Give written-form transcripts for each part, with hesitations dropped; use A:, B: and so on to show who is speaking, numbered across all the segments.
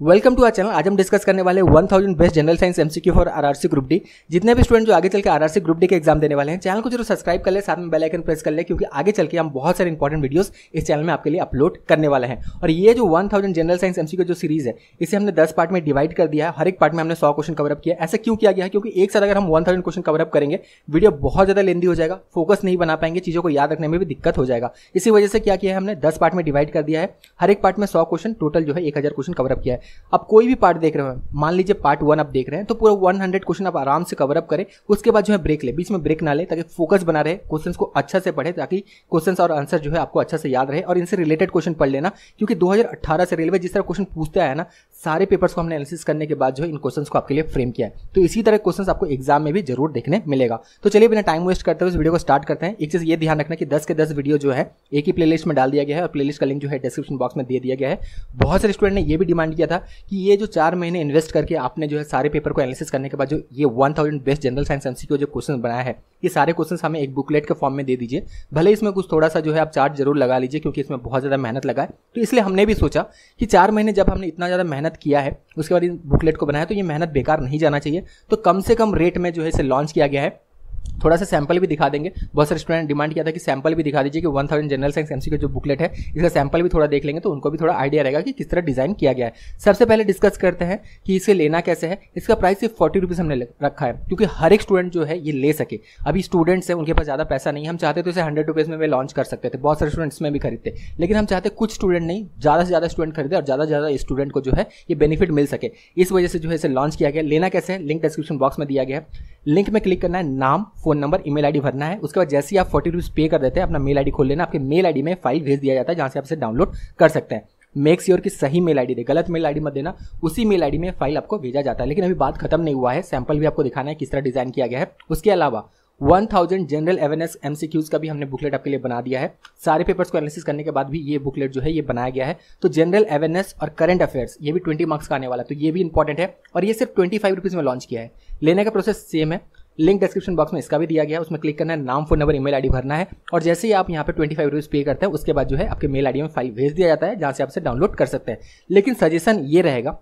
A: Welcome to our channel. आज हम discuss करने वाले 1000 best general science MCQ for RRC group D. जितने भी स्टूडेंट जो आगे चल के आरआरसी ग्रुप डी के एग्जाम देने वाले हैं, चैनल को जरूर सब्सक्राइब कर ले, साथ में बेल आइकन प्रेस कर ले, क्योंकि आगे चल के हम बहुत सारे इंपॉर्टेंट वीडियोस इस चैनल में आपके लिए अपलोड करने वाले हैं। और ये जो 1000 जनरल साइंस एमसीक्यू जो सीरीज है, इसे हमने 10 पार्ट में डिवाइड कर दिया है। हर एक पार्ट में हमने 100 क्वेश्चन कवरअप किया। ऐसा क्यों किया गया है? क्योंकि एक साथ अगर हम 1000 क्वेश्चन कवरअप करेंगे, वीडियो बहुत ज्यादा लेंदी हो जाएगा, फोकस नहीं बना पाएंगे, चीजों को याद रखने में भी दिक्कत हो जाएगा। इसी वजह से क्या किया है, हमने 10 पार्ट में डिवाइड कर दिया है। हर एक पार्ट में 100 क्वेश्चन, टोटल जो है 1000 क्वेश्चन कवरअप किया है। अब कोई भी पार्ट देख रहे हो, मान लीजिए पार्ट 1 आप देख रहे हैं, तो पूरा 100 क्वेश्चन आप आराम से कवर अप करें। उसके बाद जो है ब्रेक ले, बीच में ब्रेक ना ले, ताकि फोकस बना रहे, क्वेश्चंस को अच्छा से पढ़े, ताकि क्वेश्चंस और आंसर जो है आपको अच्छा से याद रहे। और इनसे रिलेटेड क्वेश्चन पढ़ लेना, क्योंकि 2018 से रेलवे जिस तरह क्वेश्चन पूछते आया ना, सारे पेपर्स को हमने एनालिसिस करने के बाद जो है इन क्वेश्चंस को आपके लिए फ्रेम किया है। तो इसी तरह क्वेश्चंस आपको एग्जाम में भी जरूर देखने मिलेगा। तो चलिए बिना टाइम वेस्ट करते हुए इस वीडियो को स्टार्ट करते हैं। एक चीज ये ध्यान रखना कि 10 के 10 वीडियो जो है एक ही प्लेलिस्ट में डाल दिया गया है, और प्लेलिस्ट का लिंक जो है डिस्क्रिप्शन बॉक्स में दे दिया गया है। बहुत सारे स्टूडेंट ने ये भी डिमांड किया था कि ये जो 4 महीने इन्वेस्ट करके आपने जो है सारे पेपर को एनालिसिस करने के बाद जो ये 1000 बेस्ट जनरल साइंस एमसीक्यू जो क्वेश्चन बनाया है, ये सारे क्वेश्चन हमें एक बुकलेट के फॉर्म में दे दीजिए। भले इसमें कुछ थोड़ा सा जो है आप चार्ट जरूर लगा लीजिए, क्योंकि इसमें बहुत ज्यादा मेहनत लगा है। तो इसलिए हमने भी सोचा कि 4 महीने जब हमने इतना ज्यादा मेहनत किया है, उसके बाद इन बुकलेट को बनाया, तो ये मेहनत बेकार नहीं जाना चाहिए। तो कम से कम रेट में जो है इसे लॉन्च किया गया है। थोड़ा सा सैंपल भी दिखा देंगे। बहुत सारे स्टूडेंट डिमांड किया था कि सैंपल भी दिखा दीजिए कि 1000 जनरल साइंस एमसीक्यू जो बुकलेट है, इसका सैंपल भी थोड़ा देख लेंगे, तो उनको भी थोड़ा आइडिया रहेगा कि किस तरह डिजाइन किया गया है। सबसे पहले डिस्कस करते हैं कि इसे लेना कैसे है। इसका प्राइस सिर्फ 40 रुपीज हमने रखा है, क्योंकि हर एक स्टूडेंट जो है ये ले सके। अभी स्टूडेंट्स हैं, उनके पास ज्यादा पैसा नहीं है। हम चाहते तो इसे 100 रुपीज में लॉन्च कर सकते थे, बहुत सारे स्टूडेंट्स में भी खरीदते, लेकिन हम चाहते कुछ स्टूडेंट नहीं, ज्यादा से ज्यादा स्टूडेंट खरीदे और ज्यादा से ज्यादा स्टूडेंट को जो है ये बेनिफिट मिल सके। इस वजह से जो है इसे लॉन्च किया गया। लेना कैसे है, लिंक डिस्क्रिप्शन बॉक्स में दिया गया है। लिंक में क्लिक करना है, नाम, फोन नंबर, ईमेल आईडी भरना है। उसके बाद जैसे ही आप 40 रुपीज पे कर देते हैं, अपना मेल आईडी खोल लेना। आपके मेल आईडी में फाइल भेज दिया जाता है, जहां से आप इसे डाउनलोड कर सकते हैं। मेक श्योर कि सही मेल आईडी दे, गलत मेल आईडी मत देना। उसी मेल आईडी में फाइल आपको भेजा जाता है। लेकिन अभी बात खत्म नहीं हुआ है, सैंपल भी आपको दिखाना है किस तरह डिजाइन किया गया है। उसके अलावा 1000 जनरल अवेयरनेस एमसीक्यूज का भी हमने बुकलेट आपके लिए बना दिया है। सारे पेपर्स को एनालिसिस करने के बाद भी ये बुकलेट जो है ये बनाया गया है। तो जनरल अवेयरनेस और करंट अफेयर्स, ये भी 20 मार्क्स का आने वाला है, तो ये भी इंपॉर्टेंट है। और ये सिर्फ 25 रुपीज में लॉन्च किया है। लेने का प्रोसेस सेम है, लिंक डिस्क्रिप्शन बॉक्स में इसका भी दिया गया है। उसमें क्लिक करना है, नाम, फोन नंबर, ईमेल आईडी भरना है। और जैसे ही आप यहाँ पे 25 रुपीज पे करते हैं, उसके बाद जो है आपके मेल आईडी में फाइल भेज दिया जाता है, जहां से आप इसे डाउनलोड कर सकते हैं। लेकिन सजेशन ये रहेगा,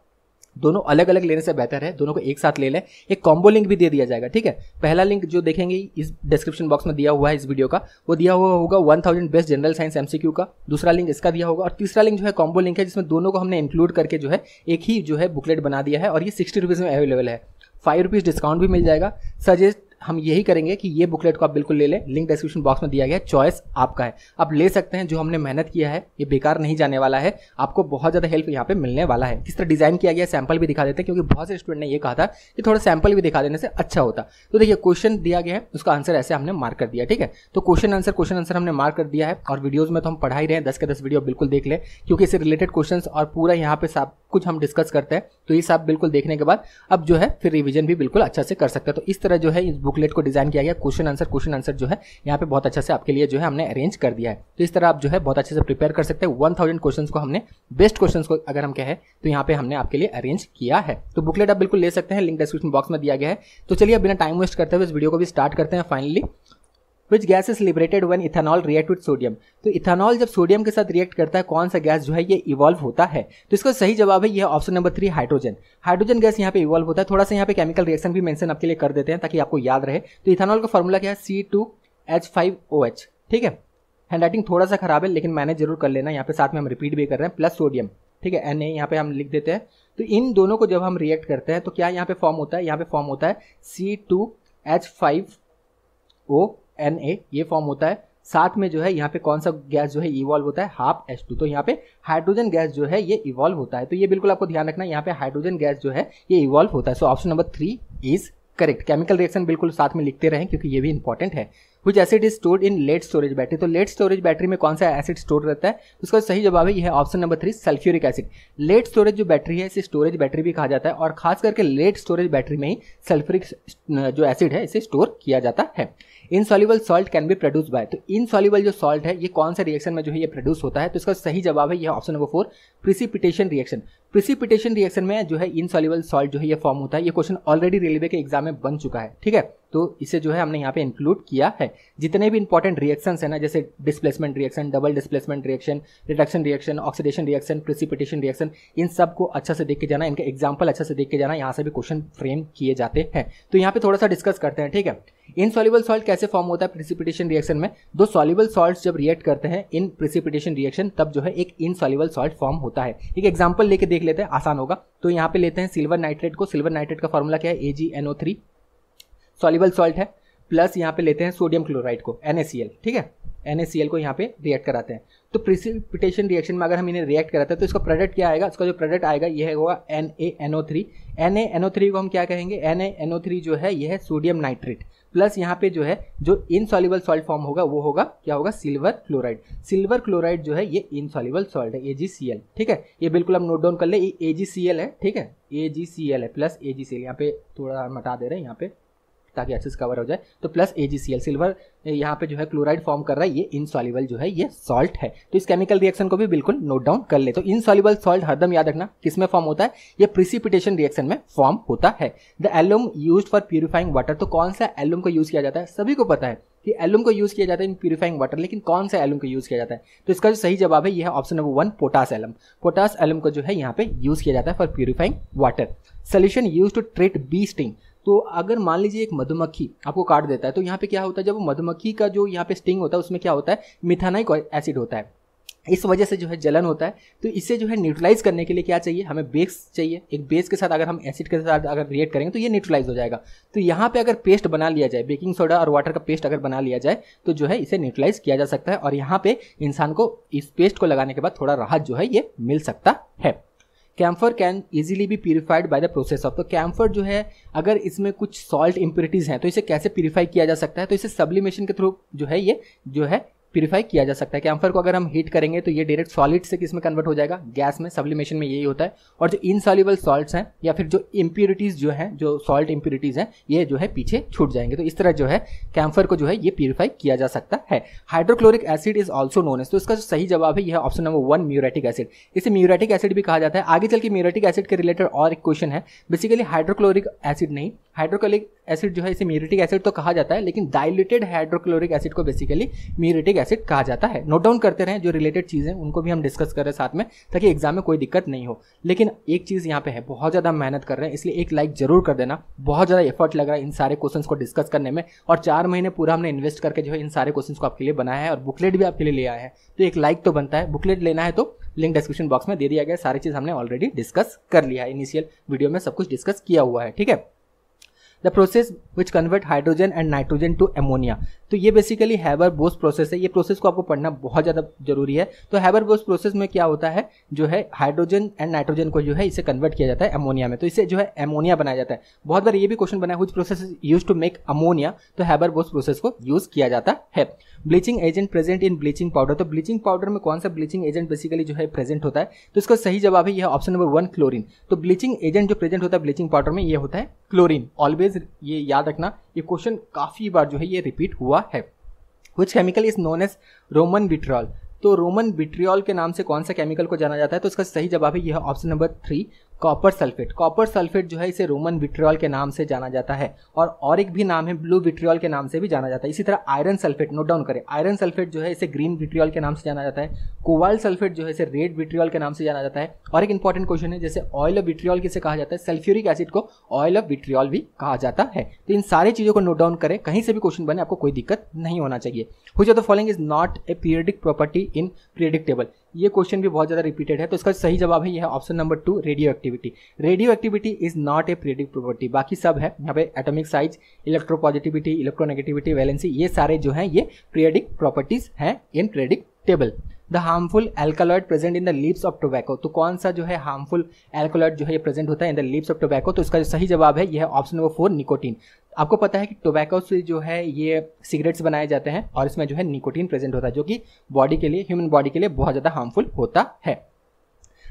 A: दोनों अलग अलग लेने से बेहतर है दोनों को एक साथ ले लें। एक कॉम्बो लिंक भी दे दिया जाएगा, ठीक है। पहला लिंक जो देखेंगे इस डिस्क्रिप्शन बॉक्स में दिया हुआ है इस वीडियो का, वो दिया हुआ होगा 1000 बेस्ट जनरल साइंस एमसीक्यू का। दूसरा लिंक इसका दिया होगा। और तीसरा लिंक जो है कॉम्बो लिंक है, जिसमें दोनों को हमने इंक्लूड करके जो है एक ही जो है बुकलेट बना दिया है। और ये 60 रुपीज में अवेलेबल है। 5 रुपीज डिस्काउंट भी मिल जाएगा। सजेस्ट हम यही करेंगे कि ये बुकलेट को आप बिल्कुल ले लें। लिंक डिस्क्रिप्शन बॉक्स में दिया गया है, चॉइस आपका है, आप ले सकते हैं। जो हमने मेहनत किया है ये बेकार नहीं जाने वाला है, आपको बहुत ज्यादा हेल्प यहाँ पे मिलने वाला है। किस तरह डिजाइन किया गया है सैंपल भी दिखा देते हैं, क्योंकि बहुत से स्टूडेंट ने ये कहा था कि थोड़ा सैंपल भी दिखा देने से अच्छा होता। तो देखिए क्वेश्चन दिया गया है, उसका आंसर ऐसे हमने मार्क कर दिया, ठीक है। तो क्वेश्चन आंसर हमने मार्क कर दिया है। और वीडियोज में तो हम पढ़ा ही रहे हैं, 10 के 10 वीडियो बिल्कुल देख ले, क्योंकि इससे रिलेटेड क्वेश्चन और पूरा यहाँ पे सब कुछ हम डिस्कस करते हैं। तो ये सब बिल्कुल देखने के बाद अब जो है फिर रिवीजन भी बिल्कुल अच्छा से कर सकते हैं। तो इस तरह जो है इस बुकलेट को डिजाइन किया गया। क्वेश्चन आंसर जो है यहाँ पे बहुत अच्छा से आपके लिए जो है हमने अरेंज कर दिया है। तो इस तरह आप जो है बहुत अच्छे से प्रिपेयर कर सकते हैं। 1000 क्वेश्चंस को हमने, बेस्ट क्वेश्चंस को अगर हम कहें, तो यहाँ पे हमने आपके लिए अरेंज किया है। तो बुकलेट आप बिल्कुल ले सकते हैं, लिंक डिस्क्रिप्शन बॉक्स में दिया गया है। तो चलिए बिना टाइम वेस्ट करते हुए इस वीडियो को भी स्टार्ट करते हैं। Finally, Which gas is liberated when ethanol react with sodium? तो इथेनॉल जब सोडियम के साथ रिएक्ट करता है, कौन सा गैस जो है ये इवॉल्व होता है? तो इसका सही जवाब है ये option number 3, hydrogen. Hydrogen gas यहाँ पे इवॉल्व होता है। थोड़ा सा यहाँ पे केमिकल रिएक्शन भी मेंशन आपके लिए कर देते हैं, ताकि आपको याद रहे। तो इथेनॉल का फॉर्मूला क्या है? C2H5OH, ठीक है। हैंड राइटिंग थोड़ा सा खराब है, लेकिन मैंने जरूर कर लेना। यहाँ पे साथ में हम रिपीट भी कर रहे हैं, प्लस सोडियम, ठीक है, Na यहाँ पे हम लिख देते हैं। तो इन दोनों को जब हम रिएक्ट करते हैं, तो क्या यहाँ पे फॉर्म होता है? यहाँ पे फॉर्म होता है C2H5ONA, ये फॉर्म होता है। साथ में जो है यहाँ पे कौन सा गैस जो है इवॉल्व होता है? Half H2। तो यहाँ पे हाइड्रोजन गैस जो है ये इवॉल्व होता है। तो ये बिल्कुल आपको ध्यान रखना है, यहाँ पे हाइड्रोजन गैस जो है ये इवॉल्व होता है। So option number 3 is correct. Chemical reaction बिल्कुल साथ में लिखते रहें, क्योंकि ये भी इंपॉर्टेंट है। Which acid is stored in lead storage battery? तो लेट स्टोरेज बैटरी में कौन सा एसिड स्टोर रहता है? उसका सही जवाब है यह है option number 3, sulphuric acid. Lead storage जो बैटरी है इसे स्टोरेज बैटरी भी कहा जाता है, और खास करके लेट स्टोरेज बैटरी में ही सल्फ्यूरिक जो एसिड है इसे स्टोर किया जाता है। Insoluble salt can be produce by? तो इनसॉल्युबल जो सॉल्ट है ये कौन सा रिएक्शन में जो है ये प्रोड्यूस होता है? तो इसका सही जवाब है यह option number 4, precipitation reaction. Precipitation reaction में जो है इनसॉल्युबल सॉल्ट जो है ये फॉर्म होता है। ये क्वेश्चन ऑलरेडी रेलवे के एग्जाम में बन चुका है, ठीक है, तो इसे जो है हमने यहाँ पे इंक्लूड किया है। जितने भी इंपॉर्टेंट रिएक्शंस है ना, जैसे displacement reaction, double displacement reaction, reduction reaction, oxidation reaction, precipitation reaction, इन सब को अच्छा से देख के जाना, इनके एग्जाम्पल अच्छा से देख के जाना, यहाँ से भी क्वेश्चन फ्रेम किए जाते हैं। तो यहाँ पे थोड़ा सा डिस्कस करते हैं, ठीक है। इनसॉल्युबल सॉल्ट कैसे फॉर्म होता है प्रिसिपिटेशन रिएक्शन में? दो सॉल्युबल सॉल्ट्स जब रिएक्ट करते हैं इन प्रिसिपिटेशन रिएक्शन, तब जो है एक इनसॉल्युबल सॉल्ट फॉर्म होता है। एक एग्जांपल लेके देख लेते हैं, आसान होगा। तो यहाँ पे लेते हैं सिल्वर नाइट्रेट को। सिल्वर नाइट्रेट का फॉर्मूला क्या है? AgNO3, सॉल्युबल सॉल्ट है। प्लस यहाँ पे लेते हैं सोडियम क्लोराइड को, NaCl, ठीक है, NaCl को यहाँ पे रिएक्ट कराते हैं। तो प्रिसिपिटेशन रिएक्शन में अगर हम इन्हें रिएक्ट कराते हैं तो इसका प्रोडक्ट क्या आएगा? इसका जो प्रोडक्ट आएगा यह होगा NaNO3। NaNO3 को हम क्या कहेंगे? NaNO3 जो है यह है सोडियम नाइट्रेट, प्लस यहाँ पे जो है जो इनसॉल्युबल सॉल्ट फॉर्म होगा वो होगा क्या होगा? Silver chloride. सिल्वर क्लोराइड जो है ये इनसॉल्युबल सॉल्ट है, AgCl, ठीक है। ये बिल्कुल हम नोट डाउन कर ले, ये AgCl है, ठीक है, AgCl है, प्लस AgCl। यहाँ पे थोड़ा हटा दे रहे हैं यहाँ पे ताकि अच्छे से कवर हो जाए। तो प्लस AgCl, सिल्वर यहाँ पे जो है क्लोराइड फॉर्म कर रहा है, ये इनसॉल्युबल जो है ये सॉल्ट है। तो इस केमिकल रिएक्शन को भी बिल्कुल नोट डाउन कर ले। तो इनसॉल्युबल सॉल्ट हरदम याद रखना किस में फॉर्म होता है? ये प्रिसिपिटेशन रिएक्शन में फॉर्म होता है। The alum used for purifying water. तो कौन सा एलुम को यूज किया जाता है? सभी को पता है कि एलुम को यूज किया जाता है इन प्यूरिफाइंग वाटर, लेकिन कौन सा एलुम को यूज किया जाता है? तो इसका जो सही जवाब है यह है option number 1, potash alum. Potash alum को जो है यहाँ पे यूज किया जाता है for purifying water. Solution use to treat bee sting. तो अगर मान लीजिए एक मधुमक्खी आपको काट देता है, तो यहाँ पे क्या होता है? जब वो मधुमक्खी का जो यहाँ पे स्टिंग होता है उसमें क्या होता है? मिथानाइक एसिड होता है। इस वजह से जो है जलन होता है। तो इसे जो है न्यूट्रलाइज करने के लिए क्या चाहिए? हमें बेस चाहिए। एक बेस के साथ अगर हम एसिड के साथ अगर रिएक्ट करेंगे तो ये न्यूट्रलाइज हो जाएगा। तो यहाँ पे अगर पेस्ट बना लिया जाए, बेकिंग सोडा और वाटर का पेस्ट अगर बना लिया जाए तो जो है इसे न्यूट्रलाइज किया जा सकता है, और यहाँ पे इंसान को इस पेस्ट को लगाने के बाद थोड़ा राहत जो है ये मिल सकता है। Camphor can easily be purified by the process of. तो कैम्फर जो है अगर इसमें कुछ सॉल्ट इंप्योरिटीज हैं तो इसे कैसे प्यूरिफाई किया जा सकता है? तो इसे सब्लिमेशन के थ्रू जो है ये जो है प्यूरिफाई किया जा सकता है। कैम्फर को अगर हम हीट करेंगे तो ये डायरेक्ट सॉलिड से किस में कन्वर्ट हो जाएगा? गैस में। सब्लिमेशन में यही होता है। और जो इनसॉल्युबल सॉल्ट्स हैं या फिर जो इंप्योरिटीज जो हैं, जो सॉल्ट इंप्योरिटीज हैं, ये जो है पीछे छूट जाएंगे। तो इस तरह जो है कैम्फर को जो है ये प्यूरिफाई किया जा सकता है। Hydrochloric acid is also known as. तो इसका जो सही जवाब है यह ऑप्शन नंबर 1, म्यूरेटिक एसिड। इसे म्यूरेटिक एसिड भी कहा जाता है। आगे चल के म्यूरेटिक एसिड के रिलेटेड और एक क्वेश्चन है। बेसिकली हाइड्रोक्लोरिक एसिड नहीं, हाइड्रोक्लोरिक एसिड जो है इसे म्यूरेटिक एसिड तो कहा जाता है, लेकिन डाइल्यूटेड हाइड्रोक्लोरिक एसिड को बेसिकली म्यूरेटिक एसिड कहा जाता है। नोट डाउन करते रहें, जो रिलेटेड चीज़ें उनको भी हम डिस्कस कर रहे हैं साथ में, ताकि एग्जाम में कोई दिक्कत नहीं हो। लेकिन एक चीज़ यहाँ पे है, बहुत ज़्यादा मेहनत कर रहे हैं, इसलिए एक लाइक जरूर कर देना। बहुत ज़्यादा एफर्ट लग रहा है इन सारे क्वेश्चंस को डिस्कस करने में, और 4 महीने पूरा हमने इन्वेस्ट करके जो है इन सारे क्वेश्चंस को आपके लिए बनाया है, और बुकलेट भी आपके लिए ले आए हैं। तो एक लाइक तो बनता है। बुकलेट लेना है तो लिंक डिस्क्रिप्शन बॉक्स में दे दिया गया। सारी चीज़ हमने ऑलरेडी डिस्कस कर लिया है, इनिशियल वीडियो में सब कुछ डिस्कस किया हुआ है, ठीक है। The process which convert hydrogen and nitrogen to ammonia. तो ये बेसिकली हैबर-बोस प्रोसेस है। ये प्रोसेस को आपको पढ़ना बहुत ज़्यादा जरूरी है। तो हैबर-बोस प्रोसेस में क्या होता है? जो है हाइड्रोजन एंड नाइट्रोजन को जो है इसे कन्वर्ट किया जाता है अमोनिया में। तो इसे जो है एमोनिया बनाया जाता है। बहुत बार ये भी क्वेश्चन बना है, which process is used to make ammonia. तो हैबर-बोस प्रोसेस को यूज किया जाता है। Bleaching agent present in bleaching powder. तो ब्लीचिंग पाउडर में कौन सा ब्लीचिंग एजेंट बेसिकली जो है प्रेजेंट होता है? तो इसका सही जवाब है यह ऑप्शन नंबर 1, क्लोरीन। तो ब्लीचिंग एजेंट जो प्रेजेंट होता है ब्लीचिंग पाउडर में ये होता है क्लोरीन। ऑलवेज ये याद रखना, ये क्वेश्चन काफी बार जो है ये रिपीट हुआ है। Which chemical is known as Roman vitriol. तो रोमन विट्रियोल के नाम से कौन सा केमिकल को जाना जाता है? तो इसका सही जवाब है यह option number 3, copper sulphate. Copper sulphate जो है इसे रोमन विट्रियोल के नाम से जाना जाता है, और एक भी नाम है ब्लू विट्रियोल के नाम से भी जाना जाता है। इसी तरह आयरन सल्फेट, नोट डाउन करें, आयरन सल्फेट जो है इसे ग्रीन विट्रियोल के नाम से जाना जाता है। कोबाल्ट सल्फेट जो है इसे रेड विट्रियोल के नाम से जाना जाता है। और एक इंपॉर्टेंट क्वेश्चन है, जैसे ऑयल ऑफ विट्रियोल किसे कहा जाता है? सल्फ्यूरिक एसिड को ऑयल ऑफ विट्रियोल भी कहा जाता है। तो इन सारी चीजों को नोट डाउन करें, कहीं से भी क्वेश्चन बने आपको कोई दिक्कत नहीं होना चाहिए। Which of the following is not a periodic property in periodic table. ये क्वेश्चन भी बहुत ज्यादा रिपीटेड है। तो इसका सही जवाब है यह option number 2, radio activity. Radio activity is not a periodic property. बाकी सब है यहाँ पे, atomic size, electropositivity, electronegativity, valency, ये सारे जो हैं ये पीरियडिक प्रॉपर्टीज हैं in periodic table. The harmful alkaloid present in the leaves of tobacco. तो कौन सा जो है हार्मफुल एल्कलॉइड जो है ये प्रेजेंट होता है इन द लीव्स ऑफ टोबैको? तो इसका जो सही जवाब है यह ऑप्शन नंबर 4, निकोटीन। आपको पता है कि टोबैको से जो है ये सिगरेट्स बनाए जाते हैं, और इसमें जो है निकोटीन प्रेजेंट होता है, जो कि बॉडी के लिए, ह्यूमन बॉडी के लिए बहुत ज़्यादा हार्मफुल होता है।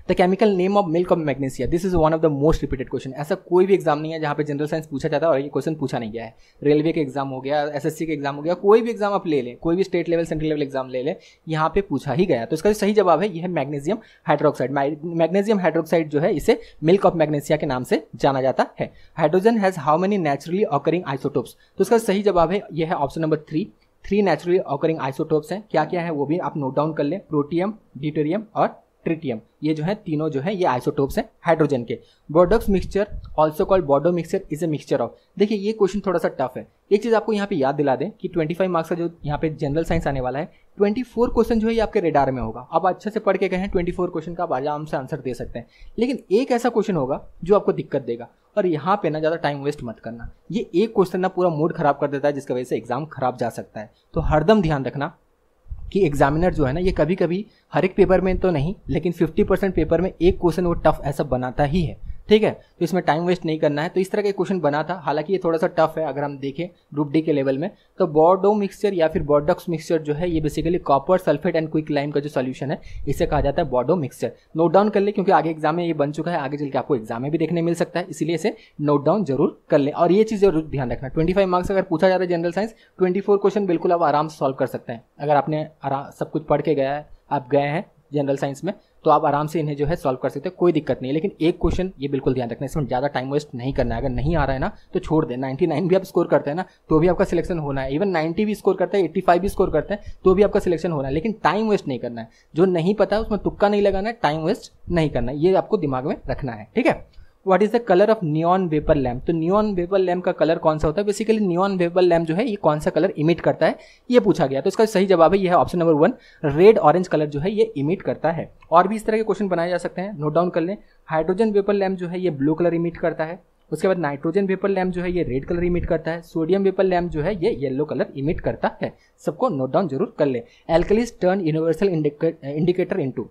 A: The chemical name of milk of magnesia, this is one of the most repeated question. ऐसा कोई भी एग्जाम नहीं है जहाँ पे जनरल साइंस पूछा जाता है और ये क्वेश्चन पूछा नहीं गया है। रेलवे के एग्जाम हो गया, एसएससी के एग्जाम हो गया, कोई भी एग्जाम आप ले लें, कोई भी state level central level exam ले लें, यहाँ पे पूछा ही गया। तो इसका सही जवाब है, यह है मैग्नीशियम हाइड्रोक्साइड। मैग्नीशियम हाइड्रोक्साइड जो है इसे मिल्क ऑफ मैग्नीशिया के नाम से जाना जाता है। Hydrogen has how many naturally occurring isotopes, तो इसका सही जवाब है, यह है option number 3 naturally occurring isotopes हैं। क्या क्या है वो भी आप नोट डाउन कर लें, प्रोटियम, ड्यूटेरियम और ट्रिटियम, ये जो है तीनों जो है ये आइसोटोप्स हैं हाइड्रोजन के। बोर्डोक्स मिक्सचर ऑल्सो कॉल्ड बोर्डो mixture is a mixture of, देखिए ये क्वेश्चन थोड़ा सा टफ है। एक चीज़ आपको यहाँ पे याद दिला दें कि 25 मार्क्स का जो यहाँ पे जनरल साइंस आने वाला है, 24 क्वेश्चन जो है ये आपके रेडार में होगा। आप अच्छे से पढ़ के गए हैं, 24 क्वेश्चन का आप आराम से आंसर दे सकते हैं। लेकिन एक ऐसा क्वेश्चन होगा जो आपको दिक्कत देगा, और यहाँ पे ना ज़्यादा टाइम वेस्ट मत करना। ये एक क्वेश्चन ना पूरा मूड खराब कर देता है, जिसकी वजह से एग्जाम खराब जा सकता है। तो हरदम ध्यान रखना कि एग्जामिनर जो है ना, ये कभी कभी हर एक पेपर में तो नहीं, लेकिन 50% पेपर में एक क्वेश्चन वो टफ ऐसा बनाता ही है, ठीक है। तो इसमें टाइम वेस्ट नहीं करना है। तो इस तरह का क्वेश्चन बना था, हालांकि ये थोड़ा सा टफ है अगर हम देखें ग्रुप डी के लेवल में। तो बोर्डो मिक्सचर या फिर बोर्डोक्स मिक्सचर जो है ये basically copper sulphate and quick lime का जो सोल्यूशन है, इसे कहा जाता है बोर्डो मिक्सचर। नोट डाउन कर ले, क्योंकि आगे एग्जाम में ये बन चुका है, आगे चल के आपको एग्जाम में भी देखने मिल सकता है, इसीलिए इसे नोट डाउन जरूर कर लें। और ये चीज़ जरूर ध्यान रखना, 25 मार्क्स अगर पूछा जा रहा है जनरल साइंस, 24 क्वेश्चन बिल्कुल आप आराम से सॉल्व कर सकते हैं। अगर आपने सब कुछ पढ़ के गया है, आप गए हैं जनरल साइंस में, तो आप आराम से इन्हें जो है सॉल्व कर सकते हैं, कोई दिक्कत नहीं है। लेकिन एक क्वेश्चन ये बिल्कुल ध्यान रखना, इसमें ज़्यादा टाइम वेस्ट नहीं करना है। अगर नहीं आ रहा है ना तो छोड़ दें। 99 भी आप स्कोर करते हैं ना तो भी आपका सिलेक्शन होना है, इवन 90 भी स्कोर करते हैं, 85 भी स्कोर करते हैं तो भी आपका सिलेक्शन होना है। लेकिन टाइम वेस्ट नहीं करना है, जो नहीं पता है उसमें तुक्का नहीं लगाना है, टाइम वेस्ट नहीं करना है, ये आपको दिमाग में रखना है, ठीक है। What is the colour of neon vapour lamp, तो नियॉन वेपर लैम्प का कलर कौन सा होता है? बेसिकली नियॉन वेपर लैम्प जो है ये कौन सा कलर इमिट करता है, ये पूछा गया। तो इसका सही जवाब है, ये है option number 1, red orange colour जो है ये इमिट करता है। और भी इस तरह के क्वेश्चन बनाए जा सकते हैं, नोट डाउन कर लें। हाइड्रोजन वेपर लैम्प जो है ये ब्लू कलर इमिट करता है। उसके बाद नाइट्रोजन वेपर लैम्प जो है ये रेड कलर इमिट करता है। सोडियम वेपर लैम्प जो है ये येलो कलर इमिट करता है। सबको नोट डाउन जरूर कर ले। Alkalis turn universal indicator into,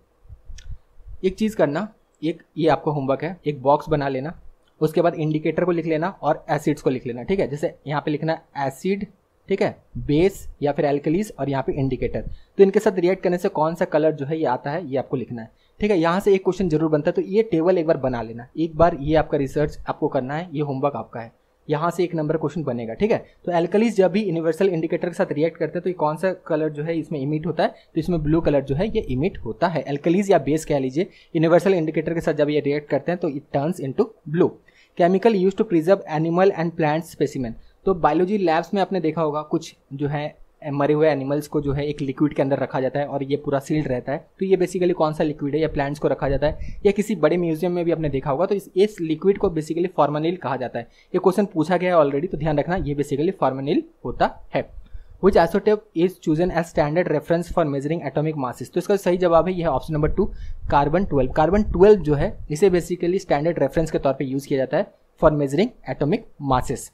A: एक चीज करना, एक ये आपका होमवर्क है, एक बॉक्स बना लेना, उसके बाद इंडिकेटर को लिख लेना और एसिड्स को लिख लेना, ठीक है। जैसे यहाँ पे लिखना एसिड, ठीक है, बेस या फिर एल्कलीज, और यहाँ पे इंडिकेटर। तो इनके साथ रिएक्ट करने से कौन सा कलर जो है ये आता है, ये आपको लिखना है, ठीक है। यहाँ से एक क्वेश्चन जरूर बनता है, तो ये टेबल एक बार बना लेना, एक बार ये आपका रिसर्च आपको करना है, ये होमवर्क आपका है, यहाँ से एक नंबर क्वेश्चन बनेगा, ठीक है। तो एल्कलीज जब भी यूनिवर्सल इंडिकेटर के साथ रिएक्ट करते हैं तो ये कौन सा कलर जो है इसमें इमिट होता है, तो इसमें ब्लू कलर जो है ये इमिट होता है। एल्कलीज या बेस कह लीजिए, यूनिवर्सल इंडिकेटर के साथ जब ये रिएक्ट करते हैं तो it turns into blue. Chemical use to preserve animal and plant specimen, तो बायोलॉजी लैब्स में आपने देखा होगा कुछ जो है मरे हुए एनिमल्स को जो है एक लिक्विड के अंदर रखा जाता है और ये पूरा सील्ड रहता है। तो ये बेसिकली कौन सा लिक्विड है, या प्लांट्स को रखा जाता है, या किसी बड़े म्यूजियम में भी आपने देखा होगा। तो इस लिक्विड को बेसिकली फॉर्मलिन कहा जाता है। ये क्वेश्चन पूछा गया है ऑलरेडी, तो ध्यान रखना ये बेसिकली फॉर्मलिन होता है। Which isotope is chosen as standard reference for measuring atomic masses, तो इसका सही जवाब है, यह है ऑप्शन नंबर 2, कार्बन 12। कार्बन 12 जो है इसे बेसिकली स्टैंडर्ड रेफरेंस के तौर पे यूज किया जाता है for measuring atomic masses.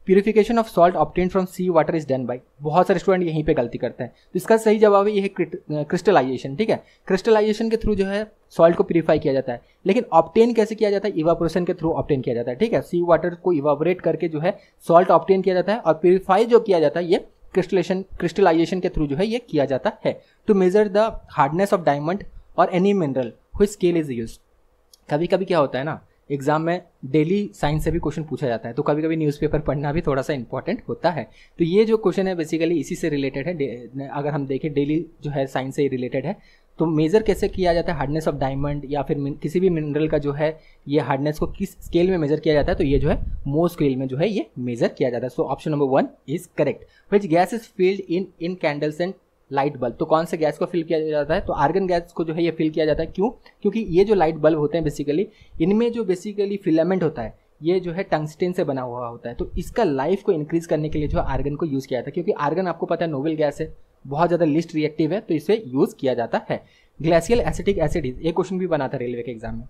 A: Purification of salt obtained from sea water is done by, बहुत सारे स्टूडेंट यहीं पे गलती करते हैं। तो इसका सही जवाब है, यह है क्रिस्टलाइजेशन, ठीक है। क्रिस्टलाइजेशन के थ्रू जो है सॉल्ट को प्यूरिफाई किया जाता है, लेकिन ऑब्टेन कैसे किया जाता है? इवापोरेशन के थ्रू ऑब्टेन किया जाता है, ठीक है। सी वाटर को इवापोरेट करके जो है सॉल्ट ऑब्टेन किया जाता है, और प्यूरिफाई जो किया जाता है ये क्रिस्टलाइजेशन के थ्रू जो है ये किया जाता है। To measure the hardness of diamond और any mineral which scale is used, कभी कभी क्या होता है ना, एग्जाम में डेली साइंस से भी क्वेश्चन पूछा जाता है, तो कभी कभी न्यूज़पेपर पढ़ना भी थोड़ा सा इंपॉर्टेंट होता है। तो ये जो क्वेश्चन है बेसिकली इसी से रिलेटेड है। अगर हम देखें डेली जो है साइंस से ही रिलेटेड है। तो मेजर कैसे किया जाता है हार्डनेस ऑफ डायमंड या फिर किसी भी मिनरल का जो है ये हार्डनेस को किस स्केल में मेजर किया जाता है, तो ये जो है मो स्केल में जो है ये मेजर किया जाता है। So option number 1 is correct. Which gas is filled in incandescent light bulb, तो कौन से गैस को फिल किया जाता है? तो आर्गन गैस को जो है ये फिल किया जाता है। क्यों? क्योंकि ये जो लाइट बल्ब होते हैं बेसिकली, इनमें जो बेसिकली फिलामेंट होता है ये जो है टंगस्टेन से बना हुआ होता है। तो इसका लाइफ को इंक्रीज करने के लिए जो है आर्गन को यूज किया जाता है, क्योंकि आर्गन आपको पता है नोबल गैस है, बहुत ज़्यादा लिस्ट रिएक्टिव है, तो इसे यूज किया जाता है। ग्लेशियल एसिटिक एसिड, ये क्वेश्चन भी बना था रेलवे के एग्जाम में,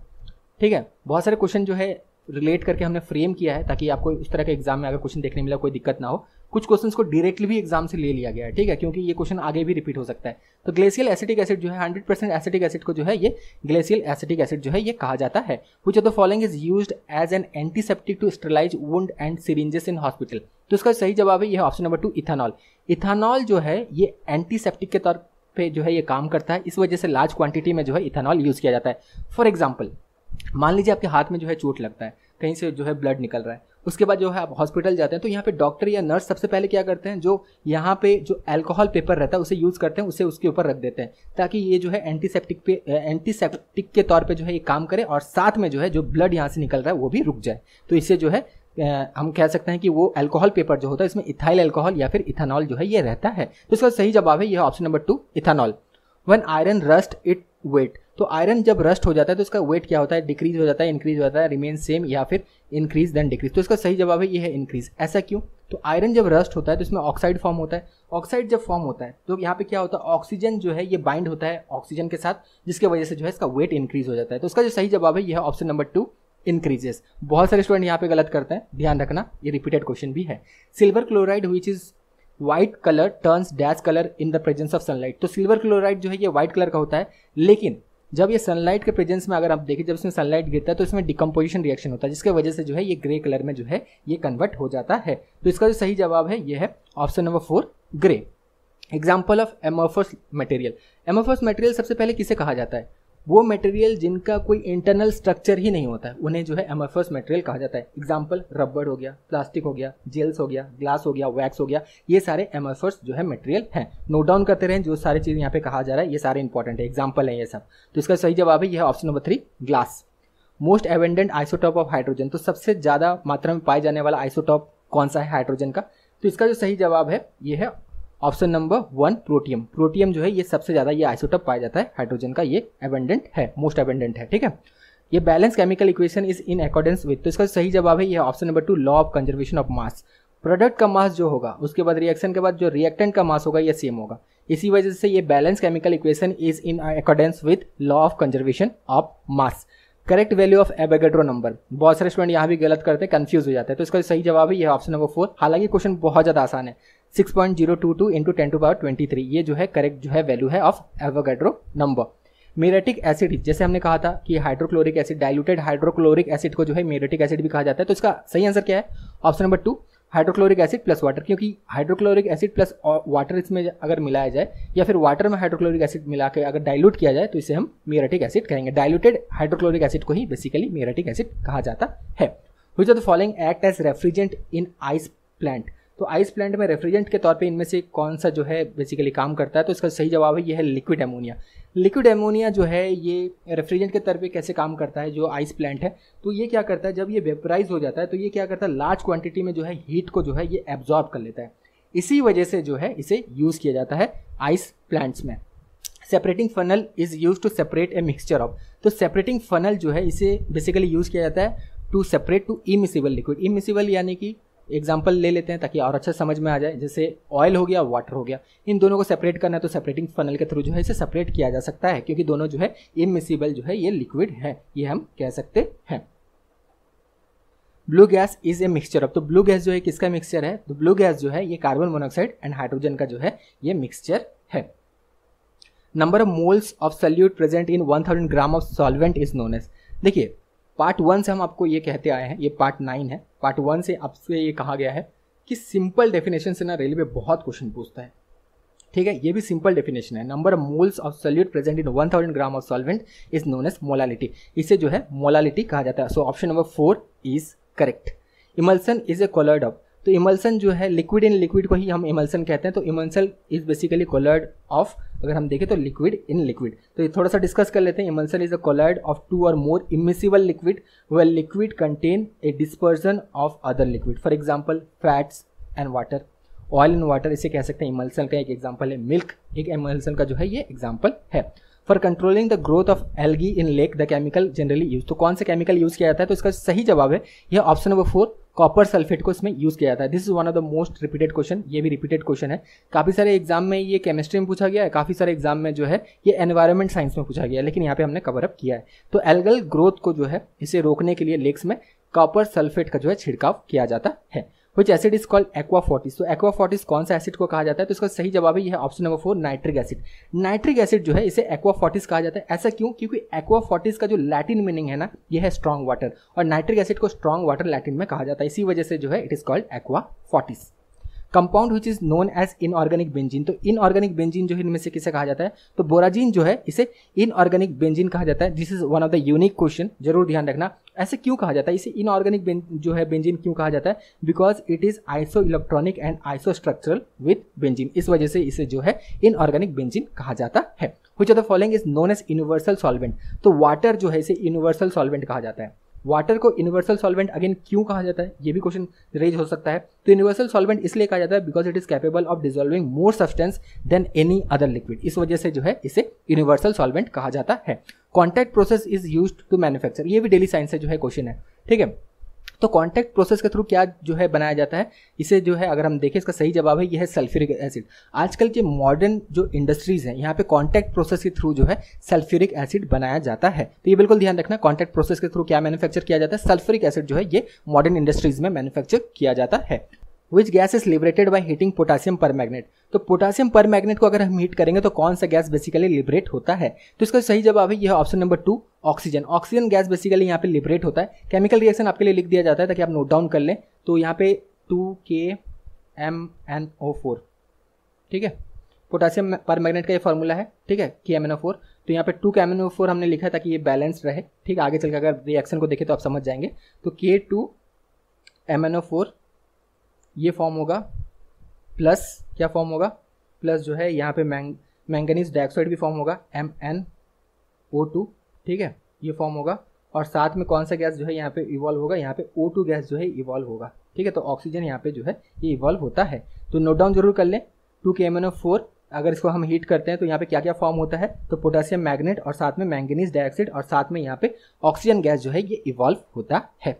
A: ठीक है। बहुत सारे क्वेश्चन जो है रिलेट करके हमने फ्रेम किया है ताकि आपको इस तरह के एग्जाम में अगर क्वेश्चन देखने मिला कोई दिक्कत ना हो। कुछ क्वेश्चंस को डायरेक्टली भी एग्जाम से ले लिया गया है, ठीक है, क्योंकि ये क्वेश्चन आगे भी रिपीट हो सकता है। तो ग्लेशियल एसिटिक एसिड जो है 100% एसिटिक एसिड को जो है ये ग्लेशियल एसिटिक एसिड जो है ये कहा जाता है। Which of the following is used as an antiseptic to sterilize wound and syringes in hospital, तो इसका सही जवाब है, यह ऑप्शन नंबर 2 इथानॉल। इथानॉल जो है ये एंटीसेप्टिक के तौर पे जो है ये काम करता है, इस वजह से लार्ज क्वांटिटी में जो है इथेनॉल यूज़ किया जाता है। फॉर एग्जाम्पल, मान लीजिए आपके हाथ में जो है चोट लगता है, कहीं से जो है ब्लड निकल रहा है, उसके बाद जो है आप हॉस्पिटल जाते हैं, तो यहाँ पे डॉक्टर या नर्स सबसे पहले क्या करते हैं, जो यहाँ पे जो अल्कोहल पेपर रहता है उसे यूज़ करते हैं, उसे उसके ऊपर रख देते हैं ताकि ये जो है एंटीसेप्टिक के तौर पे जो है ये काम करे, और साथ में जो है जो ब्लड यहाँ से निकल रहा है वो भी रुक जाए। तो इससे जो है हम कह सकते हैं कि वो अल्कोहल पेपर जो होता है इसमें इथाइल अल्कोहल या फिर इथेनॉल जो है ये रहता है। तो इसका सही जवाब है यह option number 2, ethanol. When iron rust it wet, तो आयरन जब रस्ट हो जाता है तो इसका वेट क्या होता है, डिक्रीज हो जाता है, इंक्रीज हो जाता है, रिमेन सेम या फिर इंक्रीज देन डिक्रीज। तो इसका सही जवाब है ये है इंक्रीज। ऐसा क्यों? तो आयरन जब रस्ट होता है तो इसमें ऑक्साइड फॉर्म होता है, ऑक्साइड जब फॉर्म होता है तो यहाँ पे क्या होता है, ऑक्सीजन जो है ये बाइंड होता है ऑक्सीजन के साथ, जिसके वजह से जो है इसका वेट इंक्रीज हो जाता है। तो इसका जो सही जवाब है यह है ऑप्शन नंबर 2, इंक्रीजेस। बहुत सारे स्टूडेंट यहाँ पे गलत करते हैं, ध्यान रखना, ये रिपीटेड क्वेश्चन भी है। Silver chloride which is white colour turns dash colour in the presence of sunlight. तो सिल्वर क्लोराइड जो है ये व्हाइट कलर का होता है, लेकिन जब ये सनलाइट के प्रेजेंस में अगर आप देखें, जब इसमें सनलाइट गिरता है तो इसमें डिकम्पोजिशन रिएक्शन होता है, जिसके वजह से जो है ये ग्रे कलर में जो है ये कन्वर्ट हो जाता है। तो इसका जो सही जवाब है ये है option number 4, grey. Example of amorphous material. Amorphous material सबसे पहले किसे कहा जाता है, वो मटेरियल जिनका कोई इंटरनल स्ट्रक्चर ही नहीं होता है उन्हें जो है एमोर्फस मटेरियल कहा जाता है। एग्जाम्पल रबर हो गया, प्लास्टिक हो गया, जेल्स हो गया, ग्लास हो गया, वैक्स हो गया, ये सारे एमोर्फस जो है मटेरियल हैं। नोट डाउन करते रहें, जो सारी चीज़ यहाँ पे कहा जा रहा है ये सारे इंपॉर्टेंट है, एग्जाम्पल है ये सब। तो इसका सही जवाब है यह option number 3, glass. Most abundant isotope of hydrogen, तो सबसे ज़्यादा मात्रा में पाए जाने वाला आइसोटॉप कौन सा है हाइड्रोजन का, तो इसका जो सही जवाब है ये है ऑप्शन नंबर 1, प्रोटियम। प्रोटियम जो है ये सबसे ज़्यादा ये आइसोटॉप पाया जाता है हाइड्रोजन का, ये एबंडेंट है, मोस्ट एबंडेंट है, ठीक है। ये balance chemical equation is in accordance with, तो इसका सही जवाब है ये option number 2, law of conservation of mass. Product का मास जो होगा उसके बाद रिएक्शन के बाद जो रिएक्टेंट का मास होगा ये सेम होगा, इसी वजह से ये balance chemical equation is in accordance with law of conservation of mass. Correct value of Avogadro number, बहुत सारे स्टूडेंट यहाँ भी गलत करते हैं, कंफ्यूज हो जाते हैं। तो इसका सही जवाब है यह ऑप्शन नंबर 4। हालांकि क्वेश्चन बहुत ज़्यादा आसान है, 6.022 इंटू 10⁻23, ये जो है करेक्ट जो है वैल्यू है of Avogadro number. Muriatic acid, जैसे हमने कहा था कि hydrochloric acid, diluted hydrochloric acid को जो है म्यूरेटिक एसिड भी कहा जाता है। तो इसका सही आंसर क्या है, option number 2, hydrochloric acid plus water, क्योंकि हाइड्रोक्लोरिक एसिड प्लस वाटर इसमें अगर मिलाया जाए या फिर वाटर में हाइड्रोक्लोरिक एसिड मिला के अगर डाइल्यूट किया जाए तो इसे हम म्यूरेटिक एसिड कहेंगे। डाइल्यूटेड हाइड्रोक्लोरिक एसिड को ही बेसिकली म्यूरेटिक एसिड कहा जाता है। Which of the following act as refrigerant in ice plant, तो आइस प्लांट में रेफ्रिजरेंट के तौर पे इनमें से कौन सा जो है बेसिकली काम करता है, तो इसका सही जवाब है ये है लिक्विड एमोनिया। लिक्विड एमोनिया जो है ये रेफ्रिजरेंट के तौर पे कैसे काम करता है, जो आइस प्लांट है, तो ये क्या करता है, जब ये वेपराइज हो जाता है तो ये क्या करता है, लार्ज क्वांटिटी में जो है हीट को जो है ये एब्जॉर्ब कर लेता है, इसी वजह से जो है इसे यूज़ किया जाता है आइस प्लांट्स में। Separating funnel is use to separate a mixture of, तो सेपरेटिंग फनल जो है इसे बेसिकली यूज़ किया जाता है to separate two immiscible liquid. इमिसिबल यानी कि एग्जाम्पल ले लेते हैं ताकि और अच्छा समझ में आ जाए, जैसे ऑयल हो गया, वाटर हो गया, इन दोनों को सेपरेट करना है तो सेपरेटिंग फनल के थ्रू जो है इसे सेपरेट किया जा सकता है, क्योंकि दोनों जो है इमिसिबल जो है ये लिक्विड है, ये हम कह सकते हैं। Blue gas is a mixture of, तो ब्लू गैस जो है किसका मिक्सचर है, तो ब्लू गैस जो है ये कार्बन मोनोऑक्साइड एंड हाइड्रोजन का जो है ये मिक्सचर है। Number of moles of solute present in 1000 gram of solvent is known as, देखिए पार्ट 1 से हम आपको ये कहते आए हैं, ये पार्ट 9 है, पार्ट 1 से आपसे ये कहा गया है कि सिंपल डेफिनेशन से ना रेलवे बहुत क्वेश्चन पूछता है, ठीक है, ये भी सिंपल डेफिनेशन है। Number of moles of solute present in 1000 gram of solvent is known as molality, इसे जो है मोलालिटी कहा जाता है। So option number 4 is correct. Emulsion is a colloid of, तो इमल्सन जो है लिक्विड इन लिक्विड को ही हम इमल्सन कहते हैं, तो इमल्सन इज बेसिकली कोलर्ड ऑफ, अगर हम देखें तो लिक्विड इन लिक्विड। तो ये थोड़ा सा डिस्कस कर लेते हैं। Emulsion is a colloid of 2 और more immiscible liquid where liquid contain a dispersion of other liquid, for example fats and water, oil and water, इसे कह सकते हैं इमल्सन का एक एग्जाम्पल है। मिल्क एक इमल्सन का जो है ये एग्जाम्पल है। For controlling the growth of algae in lake the chemical generally use, तो कौन सा केमिकल यूज किया जाता है, तो इसका सही जवाब है यह ऑप्शन नंबर 4, कॉपर सल्फेट को इसमें यूज किया जाता है। This is one of the most repeated question, ये भी रिपीटेड क्वेश्चन है, काफी सारे एग्जाम में ये केमिस्ट्री में पूछा गया है, काफी सारे एग्जाम में जो है ये एनवायरमेंट साइंस में पूछा गया है, लेकिन यहाँ पे हमने कवर अप किया है। तो एल्गल ग्रोथ को जो है इसे रोकने के लिए लेक्स में कॉपर सल्फेट का जो है छिड़काव किया जाता है। Which acid is called aquafortis, तो aquafortis कौन सा एसिड को कहा जाता है, तो इसका सही जवाब है यह option number 4, nitric acid. Nitric acid जो है इसे aquafortis कहा जाता है, ऐसा क्यों, क्योंकि aquafortis का जो लैटिन मीनिंग है ना यह है स्ट्रॉन्ग वाटर, और नाइट्रिक एसिड को स्ट्रॉन्ग वाटर लैटिन में कहा जाता है, इसी वजह से जो है it is called aquafortis। Compound which is known as inorganic benzene, तो इनऑर्गेनिक बेंजीन जो है इनमें से किसे कहा जाता है, तो बोराजीन जो है इसे इनऑर्गेनिक बेंजीन कहा जाता है। This is one of the unique question, जरूर ध्यान रखना। ऐसे क्यों कहा जाता है, इसे इनऑर्गेनिक जो है बेंजीन क्यों कहा जाता है, because it is iso electronic and iso structural with benzene, इस वजह से इसे जो है इनऑर्गेनिक बेंजीन कहा जाता है। Which of the following is known as universal solvent, तो वाटर जो है इसे यूनिवर्सल सॉल्वेंट कहा जाता है। वाटर को यूनिवर्सल सॉल्वेंट अगेन क्यों कहा जाता है, ये भी क्वेश्चन रेज हो सकता है। तो यूनिवर्सल सॉल्वेंट इसलिए कहा जाता है because it is capable of dissolving more substance than any other liquid, इस वजह से जो है इसे यूनिवर्सल सॉल्वेंट कहा जाता है। Contact process is used to manufacture, ये भी डेली साइंस से जो है क्वेश्चन है, ठीक है। तो कॉन्टैक्ट प्रोसेस के थ्रू क्या जो है बनाया जाता है, इसे जो है अगर हम देखें इसका सही जवाब है यह है सल्फ्यूरिक एसिड। आजकल के मॉडर्न जो इंडस्ट्रीज हैं यहाँ पे कॉन्टैक्ट प्रोसेस के थ्रू जो है सल्फ्यूरिक एसिड बनाया जाता है। तो ये बिल्कुल ध्यान रखना, कॉन्टैक्ट प्रोसेस के थ्रू क्या मैन्युफैक्चर किया जाता है, सल्फ्यूरिक एसिड जो है ये मॉडर्न इंडस्ट्रीज में मैन्युफैक्चर किया जाता है। Which gas is liberated by heating potassium परमैग्नेट, तो पोटासियम परमैग्नेट को अगर हम हीट करेंगे तो कौन सा गैस बेसिकली लिबरेट होता है, तो इसका सही जवाब है यह option number 2 oxygen. Oxygen gas basically यहाँ पे लिबरेट होता है। केमिकल रिएक्शन आपके लिए लिख दिया जाता है ताकि आप नोट डाउन कर लें। तो यहाँ पे 2KMnO4, ठीक है, पोटासियम परमैग्नेट का ये फॉर्मूला है, ठीक है, KMnO4। तो यहाँ पे 2KMnO4 हमने लिखा है ताकि ये बैलेंस रहे, ठीक। आगे चलकर अगर रिएक्शन को देखें तो आप समझ जाएंगे। तो K2MnO4 ये फॉर्म होगा, प्लस क्या फॉर्म होगा, प्लस जो है यहाँ पे मैंगनीज डाइऑक्साइड भी फॉर्म होगा MnO2, ठीक है, ये फॉर्म होगा। और साथ में कौन सा गैस जो है यहाँ पे इवॉल्व होगा, यहाँ पे O2 गैस जो है इवॉल्व होगा, ठीक है। तो ऑक्सीजन यहाँ पे जो है ये इवॉल्व होता है। तो नोट डाउन जरूर कर लें, 2KMnO4 अगर इसको हम हीट करते हैं तो यहाँ पे क्या क्या फॉर्म होता है, तो पोटासियम मैग्नेट और साथ में मैंगनीज डाइऑक्साइड और साथ में यहाँ पे ऑक्सीजन गैस जो है ये इवॉल्व होता है।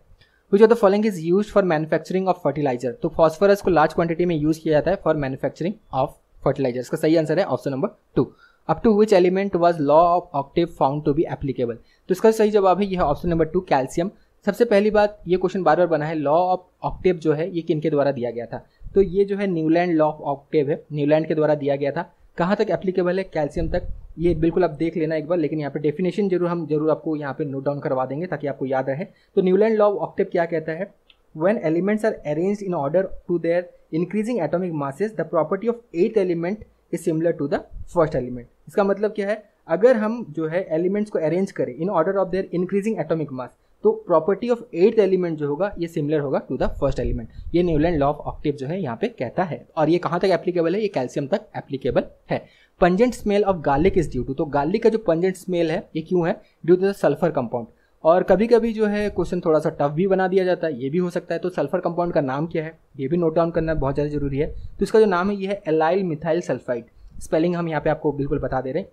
A: Which of the following is used for manufacturing of fertilizer, तो फॉस्फोरस को लार्ज क्वांटिटी में यूज किया जाता है फॉर मैन्युफैक्चरिंग ऑफ फर्टिलाइजर। इसका सही आंसर है option number 2। Up to which element was law of octave found to be applicable, तो इसका सही जवाब है यह ऑप्शन नंबर 2 कैल्शियम। सबसे पहली बात, ये क्वेश्चन बार बार बना है, लॉ ऑफ ऑक्टेव जो है ये किनके द्वारा दिया गया था, तो ये जो है न्यूलैंड लॉ ऑफ ऑक्टेव है, न्यूलैंड के द्वारा दिया गया था। कहाँ तक एप्लीकेबल है, कैल्शियम तक, ये बिल्कुल आप देख लेना एक बार, लेकिन यहाँ पे डेफिनेशन जरूर आपको यहाँ पे नोट डाउन करवा देंगे ताकि आपको याद रहे। तो न्यूलैंड लॉ ऑफ ऑक्टेव क्या कहता है, when elements are arranged in order to their increasing atomic masses, the property of eighth element is similar to the first element। इसका मतलब क्या है, अगर हम जो है एलिमेंट्स को अरेंज करें in order of their increasing atomic mass, तो प्रॉपर्टी ऑफ एट्थ एलिमेंट जो होगा ये सिमिलर होगा टू द फर्स्ट एलिमेंट। ये न्यूलैंड लॉ ऑफ ऑक्टेव जो है यहाँ पे कहता है। और ये कहाँ तक एप्लीकेबल है, ये कैल्शियम तक एप्लीकेबल है। Pungent smell of garlic is due to, तो गार्लिक का जो पंजेंट स्मेल है ये क्यों है, due to the sulphur compound. और कभी कभी जो है क्वेश्चन थोड़ा सा टफ भी बना दिया जाता है, ये भी हो सकता है। तो सल्फर कंपाउंड का नाम क्या है, ये भी नोट डाउन करना बहुत ज़्यादा जरूरी है। तो इसका जो नाम है ये है एलाइल मिथाइल सल्फाइड। स्पेलिंग हम यहाँ पे आपको बिल्कुल बता दे रहे हैं,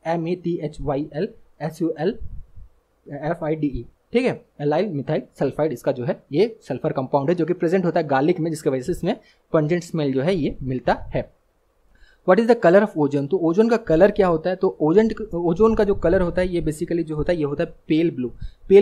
A: ALLYLMETHYLSULFIDE, ठीक है, एलाइल मिथाइल सल्फाइड इसका जो है ये सल्फर कंपाउंड है जो कि प्रेजेंट होता है गार्लिक में, जिसकी वजह से इसमें पंजेंट स्मेल जो है ये मिलता है। What is the colour of ozone, तो ओजोन का कलर क्या होता है, तो ओजोन का जो कलर होता है ये बेसिकली जो होता है ये होता है पेल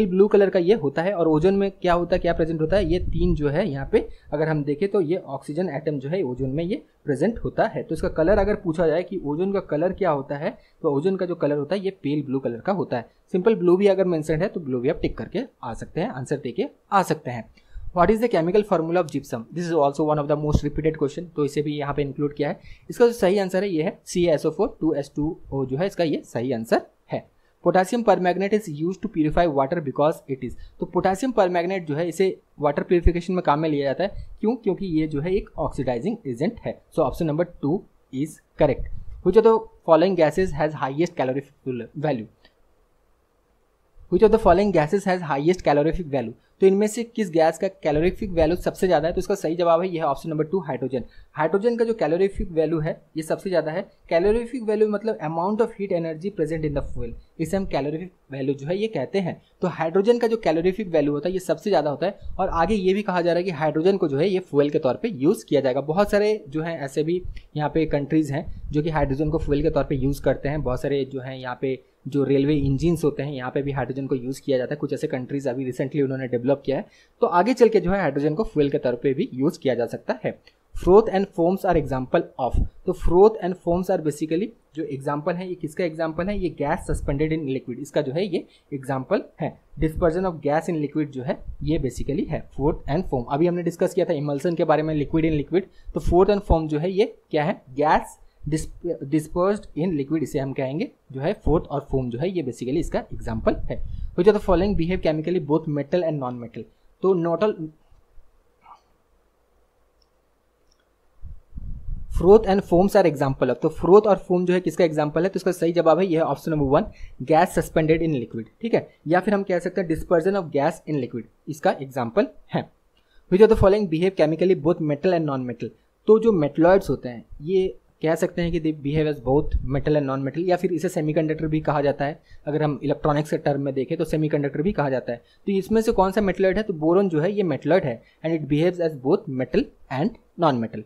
A: ब्लू कलर का ये होता है। और ओजोन में क्या होता है, क्या प्रेजेंट होता है, ये 3 जो है यहाँ पे अगर हम देखें तो ये ऑक्सीजन एटम जो है ओजोन में ये प्रेजेंट होता है। तो इसका कलर अगर पूछा जाए कि ओजोन का कलर क्या होता है, तो ओजोन का जो कलर होता है ये पेल ब्लू कलर का होता है। सिंपल ब्लू भी अगर मेंशन है तो ब्लू भी आप टिक करके आ सकते हैं, आंसर देके आ सकते हैं। What is the chemical formula of gypsum, this is also one of the most repeated question, तो इसे भी यहाँ पे इंक्लूड किया है। इसका जो सही आंसर है ये है CaSO4 2S2O जो है इसका ये सही आंसर है। Potassium permanganate is use to purify water because it is, तो पोटासियम परमैग्नेट जो है इसे वाटर प्यूरिफिकेशन में काम में लिया जाता है, क्यों, क्योंकि ये जो है एक ऑक्सीडाइजिंग एजेंट है। So option number 2 is correct. Which of the following gases has highest calorific value, which of the following gases has highest calorific value, तो इनमें से किस गैस का कैलोरीफिक वैल्यू सबसे ज़्यादा है, तो इसका सही जवाब है यह ऑप्शन नंबर 2 हाइड्रोजन। हाइड्रोजन का जो कैलोरीफिक वैल्यू है ये सबसे ज़्यादा है। कैलोरीफिक वैल्यू मतलब amount of heat energy present in the fuel, इसे हम कैलोरीफिक वैल्यू जो है ये कहते हैं। तो हाइड्रोजन का जो कैलोरीफिक वैल्यू होता है ये सबसे ज़्यादा होता है। और आगे ये भी कहा जा रहा है कि हाइड्रोजन को जो है ये फ्यूल के तौर पर यूज़ किया जाएगा। बहुत सारे जो है ऐसे भी यहाँ पे कंट्रीज़ हैं जो कि हाइड्रोजन को फ्यूल के तौर पर यूज़ करते हैं। बहुत सारे जो है यहाँ पे जो रेलवे इंजिन्स होते हैं यहाँ पे भी हाइड्रोजन को यूज़ किया जाता है। कुछ ऐसे कंट्रीज अभी रिसेंटली उन्होंने डेवलप किया है, तो आगे चल के जो है हाइड्रोजन को फ्यूल के तौर पे भी यूज़ किया जा सकता है। Froth and foams are example of. तो froth and foams are basically जो एग्जाम्पल है, ये किसका एग्जाम्पल है, ये गैस सस्पेंडेड इन लिक्विड, इसका जो है ये एग्जाम्पल है। Dispersion of gas in liquid जो है ये बेसिकली है फ्रोथ एंड फोम। अभी हमने डिस्कस किया था इमल्सन के बारे में, लिक्विड इन लिक्विड। तो फ्रोथ एंड फोम जो है ये क्या है, गैस डिस्पर्स्ड इन लिक्विड, इसे हम कहेंगे जो है फ्रोथ और फोम जो है ये बेसिकली इसका एग्जाम्पल है। Which of the following behave chemically both metal and non metal. तो froth and foams are example of. तो फ्रोथ और फोम जो है किसका एग्जाम्पल है, तो इसका सही जवाब है ये है option number 1 gas suspended in liquid, ठीक है। या फिर हम कह सकते हैं dispersion of gas in liquid, इसका एग्जाम्पल है। Which of the following behave chemically both metal and non metal. तो जो मेटलॉइड्स होते हैं ये कह सकते हैं कि they behave as both metal and non metal, या फिर इसे सेमीकंडक्टर भी कहा जाता है। अगर हम इलेक्ट्रॉनिक्स के टर्म में देखें तो सेमीकंडक्टर भी कहा जाता है। तो इसमें से कौन सा मेटलॉइड है, तो बोरोन जो है ये मेटलॉइड है and it behaves as both metal and non metal.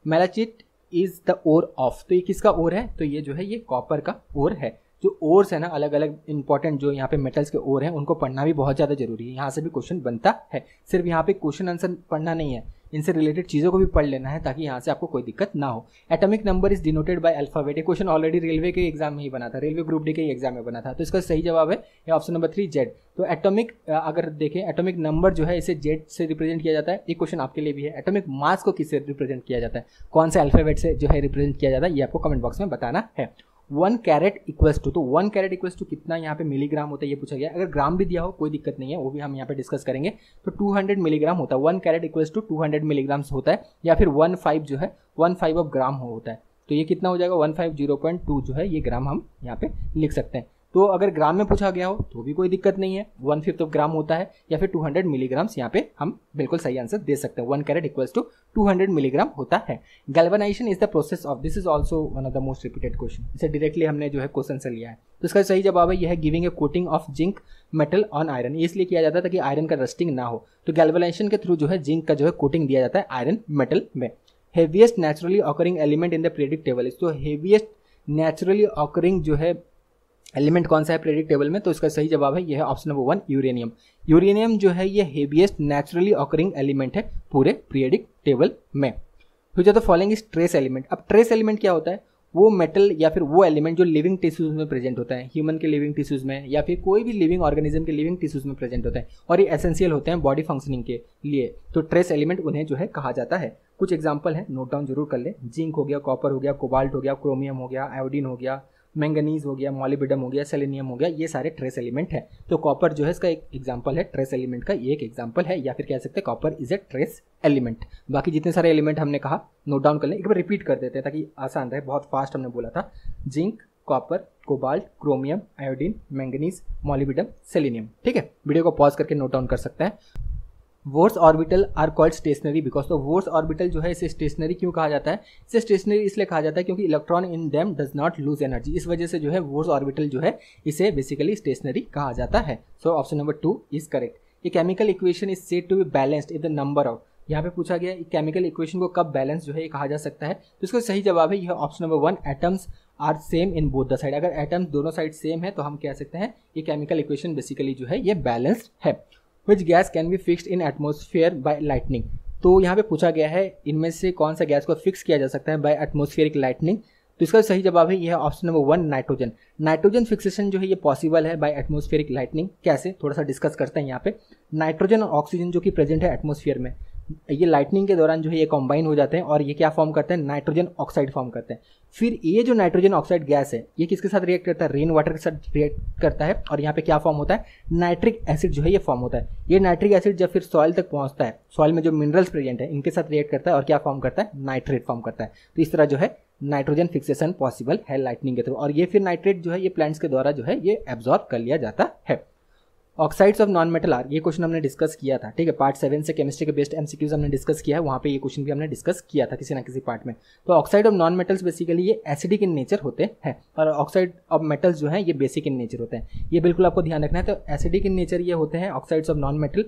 A: Malachite is the ore of. तो ये किसका ओर है, तो ये जो है ये कॉपर का ओर है। जो ओर्स है ना, अलग अलग इंपॉर्टेंट जो यहाँ पे मेटल्स के ओर हैं उनको पढ़ना भी बहुत ज़्यादा जरूरी है। यहाँ से भी क्वेश्चन बनता है, सिर्फ यहाँ पे क्वेश्चन आंसर पढ़ना नहीं है, इनसे रिलेटेड चीज़ों को भी पढ़ लेना है ताकि यहाँ से आपको कोई दिक्कत ना हो। Atomic number is denoted by alphabet. ये क्वेश्चन ऑलरेडी रेलवे के एग्जाम में ही बना था, रेलवे ग्रुप डी के एग्जाम में बना था। तो इसका सही जवाब है ये ऑप्शन नंबर 3 जेड। तो एटॉमिक अगर देखें एटॉमिक नंबर जो है इसे जेड से रिप्रेजेंट किया जाता है। ये क्वेश्चन आपके लिए भी है, एटॉमिक मास को किससे रिप्रेजेंट किया जाता है, कौन से अल्फाबेट से जो है रिप्रेजेंट किया जाता है, ये आपको कमेंट बॉक्स में बताना है। 1 कैरेट इक्वल्स टू, तो 1 कैरेट इक्वल्स टू कितना यहाँ पे मिलीग्राम होता है ये पूछा गया। अगर ग्राम भी दिया हो कोई दिक्कत नहीं है, वो भी हम यहाँ पे डिस्कस करेंगे। तो 200 मिलीग्राम होता है, 1 कैरेट इक्वल्स टू 200 मिलीग्राम्स होता है। या फिर 1/5 जो है 1/5 ऑफ ग्राम होता है। तो ये कितना हो जाएगा 150.2 जो है ये ग्राम हम यहाँ पे लिख सकते हैं। तो अगर ग्राम में पूछा गया हो तो भी कोई दिक्कत नहीं है, 1/5 ऑफ ग्राम होता है या फिर 200 मिलीग्राम्स यहाँ पे हम बिल्कुल सही आंसर दे सकते हैं। 1 कैरेट इक्वल्स टू 200 मिलीग्राम होता है। Galvanisation is the process of, this is also one of the most repeated question, इसे डायरेक्टली हमने जो है क्वेश्चन से लिया है। तो इसका सही जवाब है यह है giving a coating of zinc metal on iron. ये इसलिए किया जाता है ताकि आयरन का रस्टिंग ना हो। तो गैल्वेनाइजेशन के थ्रू जो है जिंक का जो है कोटिंग दिया जाता है आयरन मेटल में। Heaviest naturally occurring element in the periodic table is, तो हेवीएस्ट नेचुरली ऑकरिंग जो है एलिमेंट कौन सा है पीरियडिक टेबल में, तो इसका सही जवाब है यह है ऑप्शन नंबर 1 यूरेनियम। यूरेनियम जो है ये हेवीएस्ट नेचुरली ऑकरिंग एलिमेंट है पूरे पीरियडिक टेबल में। Which of the following is trace element. अब ट्रेस एलिमेंट क्या होता है, वो मेटल या फिर वो एलिमेंट जो लिविंग टिश्यूज में प्रेजेंट होता है, ह्यूमन के लिविंग टिश्यूज में या फिर कोई भी लिविंग ऑर्गेनिज्म के लिविंग टिश्यूज में प्रेजेंट होता है और ये एसेंशियल होते हैं बॉडी फंक्शनिंग के लिए। तो ट्रेस एलिमेंट उन्हें जो है कहा जाता है। कुछ एग्जाम्पल है, नोट डाउन जरूर कर ले। जिंक हो गया, कॉपर हो गया, कोबाल्ट हो गया, क्रोमियम हो गया, आयोडीन हो गया, मैंगनीज हो गया, मॉलिब्डेनम हो गया, सेलेनियम हो गया, ये सारे ट्रेस एलिमेंट है। तो कॉपर जो है इसका एक एग्जांपल है, ट्रेस एलिमेंट का ये एक एग्जांपल है, या फिर कह सकते हैं copper is a trace element. बाकी जितने सारे एलिमेंट हमने कहा नोट डाउन कर लें, एक बार रिपीट कर देते हैं ताकि आसान रहे, बहुत फास्ट हमने बोला था। Zinc, copper, cobalt, chromium, iodine, manganese, molybdenum, selenium. ठीक है, वीडियो को पॉज करके नोट डाउन कर सकते हैं। Bohr's orbital are called stationary because, तो वोर्स ऑर्बिटल जो है इसे स्टेशनरी क्यों कहा जाता है, इसे स्टेशनरी इसलिए कहा जाता है क्योंकि electron in them does not lose energy. इस वजह से जो है वोर्स ऑर्बिटल जो है इसे बेसिकली स्टेशनरी कहा जाता है। So option number 2 is correct. ये chemical equation is said to be balanced if the number of, यहाँ पे पूछा गया केमिकल इक्वेशन को कब बैलेंस जो है ये कहा जा सकता है, तो इसका सही जवाब है यह option number 1 atoms are same in both the side. अगर एटम्स दोनों साइड सेम है तो हम कह सकते हैं ये केमिकल इक्वेशन बेसिकली जो है ये बैलेंस्ड है। Which gas can be fixed in atmosphere by lightning? तो यहाँ पे पूछा गया है इनमें से कौन सा गैस को फिक्स किया जा सकता है बाय एटमॉस्फेरिक लाइटनिंग, तो इसका सही जवाब है यह option number 1 nitrogen. Nitrogen fixation जो है ये पॉसिबल है बाय एटमॉस्फेरिक लाइटनिंग। कैसे, थोड़ा सा डिस्कस करते हैं यहाँ पे। नाइट्रोजन और ऑक्सीजन जो कि प्रेजेंट है एटमॉस्फेयर में, ये लाइटनिंग के दौरान जो है ये कंबाइन हो जाते हैं और ये क्या फॉर्म करते हैं, नाइट्रोजन ऑक्साइड फॉर्म करते हैं। फिर ये जो नाइट्रोजन ऑक्साइड गैस है ये किसके साथ रिएक्ट करता है, रेन वाटर के साथ रिएक्ट करता है और यहाँ पे क्या फॉर्म होता है, नाइट्रिक एसिड जो है ये फॉर्म होता है। ये नाइट्रिक एसिड जब फिर सॉइल तक पहुंचता है, सॉइल में जो मिनरल्स प्रेजेंट है इनके साथ रिएक्ट करता है और क्या फॉर्म करता है, नाइट्रेट फॉर्म करता है। तो इस तरह जो है नाइट्रोजन फिक्सेशन पॉसिबल है लाइटनिंग के थ्रू, और ये फिर नाइट्रेट जो है ये प्लांट्स के द्वारा जो है ये एब्जॉर्ब कर लिया जाता है। Oxides of non metal are, ये क्वेश्चन हमने डिस्कस किया था। ठीक है, पार्ट 7 से केमिस्ट्री के बेस्ट एमसीक्यूज हमने डिस्कस किया है, वहाँ पे ये क्वेश्चन भी हमने डिस्कस किया था किसी ना किसी पार्ट में। तो oxide of non metals basically ये एसिडिक इन नेचर होते हैं और ऑक्साइड ऑफ मेटल्स जो है ये बेसिक इन नेचर होते हैं। ये बिल्कुल आपको ध्यान रखना है। तो एसिडिक इन नेचर ये होते हैं ऑक्साइड्स ऑफ नॉन मेटल,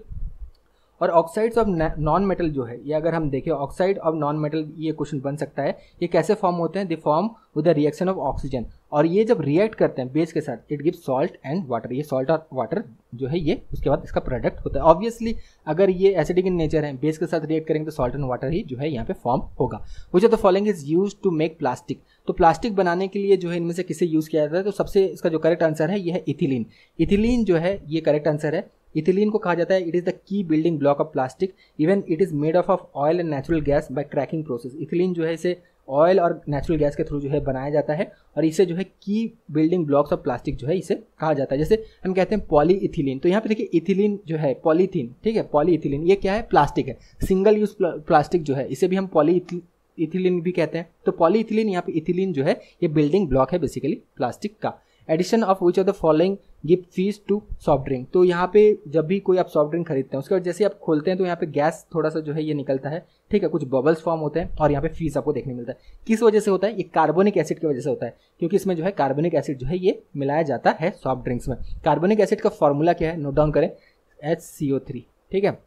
A: और ऑक्साइड्स ऑफ नॉन मेटल जो है, ये अगर हम देखें ऑक्साइड ऑफ नॉन मेटल, ये क्वेश्चन बन सकता है, ये कैसे फॉर्म होते हैं, they form with the reaction of oxygen, और ये जब रिएक्ट करते हैं बेस के साथ it give salt and water, ये सॉल्ट और वाटर जो है ये उसके बाद इसका प्रोडक्ट होता है। ऑब्वियसली अगर ये एसिडिक इन नेचर है, बेस के साथ रिएक्ट करेंगे तो सॉल्ट एंड वाटर ही जो है यहाँ पे फॉर्म होगा। Which of the following is used to make plastic, तो प्लास्टिक बनाने के लिए जो है इनमें से किसे यूज किया जाता है, तो सबसे इसका जो करेक्ट आंसर है ये है इथिलीन। इथिलीन जो है ये करेक्ट आंसर है। इथिलीन को कहा जाता है it is the key building block of plastic, even it is made of oil and natural gas by cracking process. Ethylene जो है इसे ऑयल और नेचुरल गैस के थ्रू जो है बनाया जाता है, और इसे जो है की बिल्डिंग ब्लॉक्स ऑफ प्लास्टिक जो है इसे कहा जाता है। जैसे हम कहते हैं पॉली इथिलीन, तो यहाँ पे देखिए इथिलीन जो है पॉलीथीन, ठीक है, पॉली इथिलीन ये क्या है, प्लास्टिक है, सिंगल यूज प्लास्टिक जो है इसे भी हम पॉली इथिलीन भी कहते हैं। तो पॉली इथिलीन, यहाँ पे इथिलीन जो है ये बिल्डिंग ब्लॉक है बेसिकली प्लास्टिक का। Addition of which of the following give fizz to soft drink, तो यहाँ पे जब भी कोई आप सॉफ्ट ड्रिंक खरीदते हैं उसके बाद जैसे आप खोलते हैं तो यहाँ पे गैस थोड़ा सा जो है ये निकलता है, ठीक है, कुछ बबल्स फॉर्म होते हैं और यहाँ पे फीस आपको देखने मिलता है। किस वजह से होता है, ये कार्बोनिक एसिड की वजह से होता है, क्योंकि इसमें जो है कार्बोनिक एसिड जो है ये मिलाया जाता है सॉफ्ट ड्रिंक्स में। कार्बोनिक एसिड का फॉर्मूला क्या है, नोट डाउन करें, HCO3, ठीक है,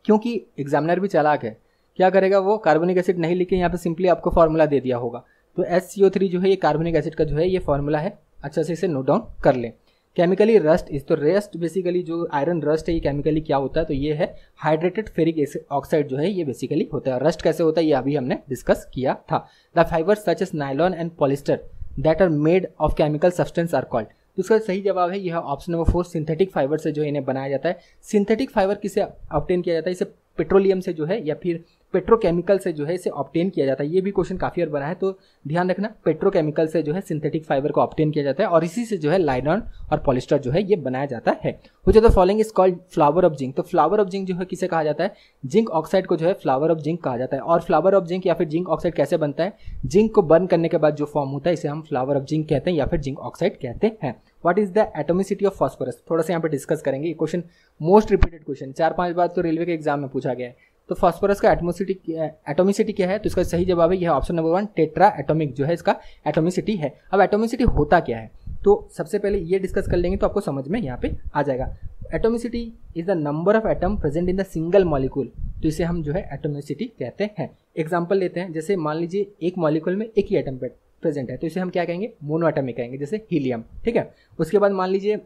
A: क्योंकि एग्जामिनर भी चालाक है, क्या करेगा वो कार्बोनिक एसिड नहीं लिखे यहाँ पे सिंपली आपको फॉर्मूला दे दिया होगा। तो HCO3 जो है ये कार्बोनिक एसिड का जो है ये फॉर्मूला है, अच्छा से इसे नोट डाउन कर लें। केमिकली रस्ट इज, तो रस्ट बेसिकली जो आयरन रस्ट है ये केमिकली क्या होता है, तो ये है हाइड्रेटेड फेरिक ऑक्साइड जो है ये बेसिकली होता है। रस्ट कैसे होता है ये अभी हमने डिस्कस किया था। The fibres such as nylon and polyester that are made of chemical substance are called, तो इसका सही जवाब है यह ऑप्शन नंबर 4, सिंथेटिक फाइबर से जो इन्हें बनाया जाता है। सिंथेटिक फाइबर किसे ऑब्टेन किया जाता है, इसे पेट्रोलियम से जो है या फिर पेट्रोकेमिकल से जो है इसे ऑब्टेन किया जाता है। ये भी क्वेश्चन काफी बार बना है, तो ध्यान रखना, पेट्रोकेमिकल से जो है सिंथेटिक फाइबर को ऑब्टेन किया जाता है और इसी से जो है नायलॉन और पॉलिस्टर जो है ये बनाया जाता है। Which of the following is called flower of zinc, तो फ्लावर ऑफ जिंक जो है किसे कहा जाता है, जिंक ऑक्साइड को जो है फ्लावर ऑफ जिंक कहा जाता है। और फ्लावर ऑफ जिंक या फिर जिंक ऑक्साइड कैसे बनता है, जिंक को बर्न करने के बाद जो फॉर्म होता है इसे हम फ्लावर ऑफ जिंक कहते हैं या फिर जिंक ऑक्साइड कहते हैं। What is the atomicity of phosphorus, थोड़ा सा यहाँ पे डिस्कस करेंगे, ये क्वेश्चन मोस्ट रिपीटेड क्वेश्चन 4-5 बार तो रेलवे के एग्जाम में पूछा गया है। तो फास्फोरस का एटोमिसिटी क्या है, तो इसका सही जवाब है यह ऑप्शन नंबर 1, टेट्रा एटॉमिक जो है इसका एटोमिसिटी है। अब एटोमिसिटी होता क्या है, तो सबसे पहले ये डिस्कस कर लेंगे तो आपको समझ में यहाँ पे आ जाएगा। Atomicity is the number of atom present in the single molecule, तो इसे हम जो है एटोमिसिटी कहते हैं। एग्जाम्पल लेते हैं, जैसे मान लीजिए एक मॉलिक्यूल में एक ही एटम प्रेजेंट है तो इसे हम क्या कहेंगे, मोनो एटॉमिक कहेंगे, जैसे हीलियम, ठीक है। उसके बाद मान लीजिए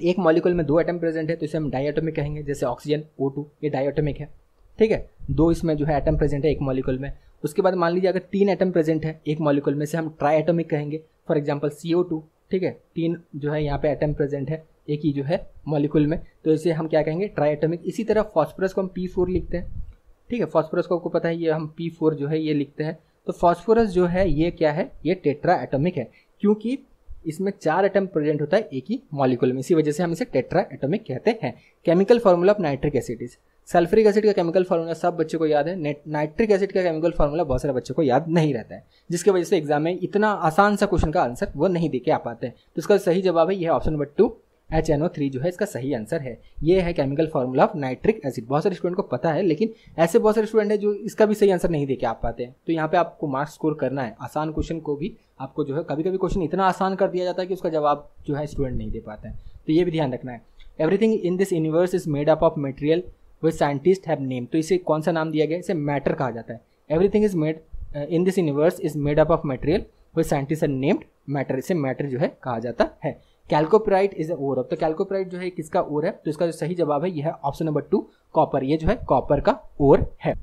A: एक मॉलिक्यूल में 2 एटम प्रेजेंट है तो इसे हम डाई एटॉमिक कहेंगे, जैसे ऑक्सीजन O2, ये डाई एटॉमिक है, ठीक है, 2 इसमें जो है एटम प्रेजेंट है एक मॉलिक्यूल में। उसके बाद मान लीजिए अगर 3 एटम प्रेजेंट है एक मॉलिक्यूल में, से हम ट्राई एटॉमिक कहेंगे, फॉर एग्जांपल CO2, ठीक है, 3 जो है यहाँ पे एटम प्रेजेंट है एक ही जो है मॉलिक्यूल में, तो इसे हम क्या कहेंगे, ट्राई एटॉमिक। इसी तरह फॉस्फोरस को हम P4 लिखते हैं, ठीक है, फॉस्फोरस को आपको पता है ये हम P4 जो है ये लिखते हैं। तो फॉस्फोरस जो है ये क्या है, ये टेट्रा एटॉमिक है, क्योंकि इसमें 4 एटम प्रेजेंट होता है एक ही मॉलिक्यूल में, इसी वजह से हम इसे टेट्रा एटॉमिक कहते हैं। Chemical formula of nitric acid is, sulphuric acid का केमिकल फार्मूला सब बच्चों को याद है, नाइट्रिक एसिड का केमिकल फार्मूला बहुत सारे बच्चों को याद नहीं रहता है, जिसकी वजह से एग्जाम में इतना आसान सा क्वेश्चन का आंसर वो नहीं दे के आ पाते हैं। तो इसका सही जवाब है यह ऑप्शन नंबर 2, HNO3 जो है इसका सही आंसर है। ये है chemical formula of nitric acid. बहुत सारे स्टूडेंट को पता है, लेकिन ऐसे बहुत सारे स्टूडेंट हैं जो इसका भी सही आंसर नहीं दे के आ पाते हैं। तो यहाँ पे आपको मार्क्स स्कोर करना है, आसान क्वेश्चन को भी आपको जो है कभी कभी क्वेश्चन इतना आसान कर दिया जाता है कि उसका जवाब जो है स्टूडेंट नहीं दे पाते हैं, तो ये भी ध्यान रखना है। Everything in this universe is made up of material which scientist have name, तो इसे कौन सा नाम दिया गया, इसे मैटर कहा जाता है। Everything is made in this universe is made up of material which scientist have named matter, इसे मैटर जो है कहा जाता है। कैल्कोप्राइट इज द ओर ऑफ, तो कैल्कोप्राइट जो है किसका ओर है, तो इसका जो सही जवाब है यह है ऑप्शन नंबर 2, कॉपर, ये जो है कॉपर का ओर है।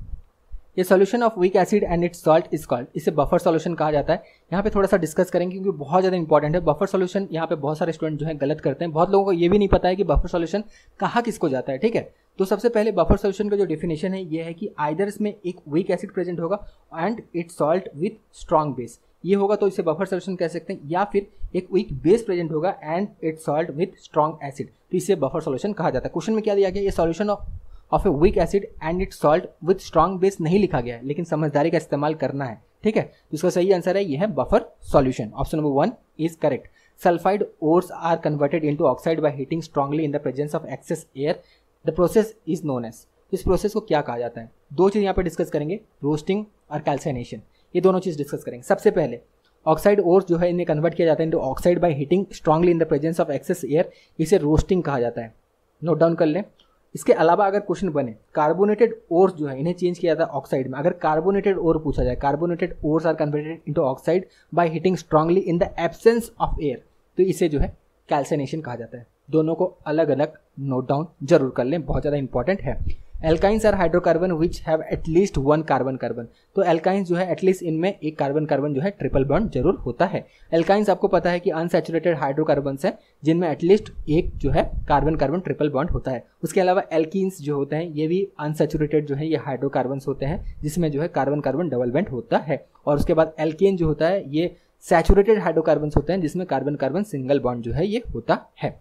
A: ये solution of weak acid and it's salt is called, इसे बफर सॉल्यूशन कहा जाता है। यहाँ पे थोड़ा सा डिस्कस करेंगे क्योंकि बहुत ज़्यादा इंपॉर्टेंट है बफर सॉल्यूशन। यहाँ पे बहुत सारे स्टूडेंट जो है गलत करते हैं, बहुत लोगों को ये भी नहीं पता है कि बफर सॉल्यूशन कहाँ किसको जाता है, ठीक है। तो सबसे पहले बफर सॉल्यूशन का जो डेफिनेशन है ये है कि आइदर इसमें एक वीक एसिड प्रेजेंट होगा and it's salt with strong base, ये होगा तो इसे बफर सॉल्यूशन कह सकते हैं, या फिर एक वीक बेस प्रेजेंट होगा and it's salt with strong acid, तो इसे बफर सॉल्यूशन कहा जाता है। क्वेश्चन में क्या दिया गया, ये solution of a weak acid and it's salt with strong base नहीं लिखा गया है, लेकिन समझदारी का इस्तेमाल करना है, ठीक है। तो इसका सही आंसर है यह है buffer solution, option number 1 is correct. Sulphide ores are converted into oxide by heating strongly in the presence of excess air, the process is known as, इस प्रोसेस को क्या कहा जाता है। 2 चीज़ यहाँ पे डिस्कस करेंगे, रोस्टिंग और कैल्साइनेशन, ये दोनों चीज़ डिस्कस करेंगे। सबसे पहले ऑक्साइड ओर्स जो है इन्हें कन्वर्ट किया जाता है into oxide by heating strongly in the presence of excess air, इसे रोस्टिंग कहा जाता है। नोट डाउन कर लें, इसके अलावा अगर क्वेश्चन बने कार्बोनेटेड ओर्स जो है इन्हें चेंज किया जाता है ऑक्साइड में, अगर कार्बोनेटेड ओर पूछा जाए, carbonated ores are converted into oxide by heating strongly in the absence of air, तो इसे जो है कैल्सिनेशन कहा जाता है। दोनों को अलग अलग नोट डाउन जरूर कर लें, बहुत ज़्यादा इंपॉर्टेंट है। Alkynes are hydrocarbon which have at least one carbon carbon, तो एल्काइंस जो है एटलीस्ट इनमें एक कार्बन कार्बन जो है ट्रिपल बॉन्ड जरूर होता है। एल्काइंस आपको पता है कि अनसैचुरेटेड हाइड्रोकार्बन्स है जिनमें एटलीस्ट एक जो है कार्बन कार्बन ट्रिपल बॉन्ड होता है। उसके अलावा एल्कीन्स जो होते हैं ये भी अनसैचुरेटेड जो है ये हाइड्रोकार्बन्स होते हैं जिसमें जो है कार्बन कार्बन डबल बॉन्ड होता है। और उसके बाद एल्केन जो होता है ये सैचुरेटेड हाइड्रोकार्बन्स होते हैं जिसमें कार्बन कार्बन सिंगल बॉन्ड जो है ये होता है।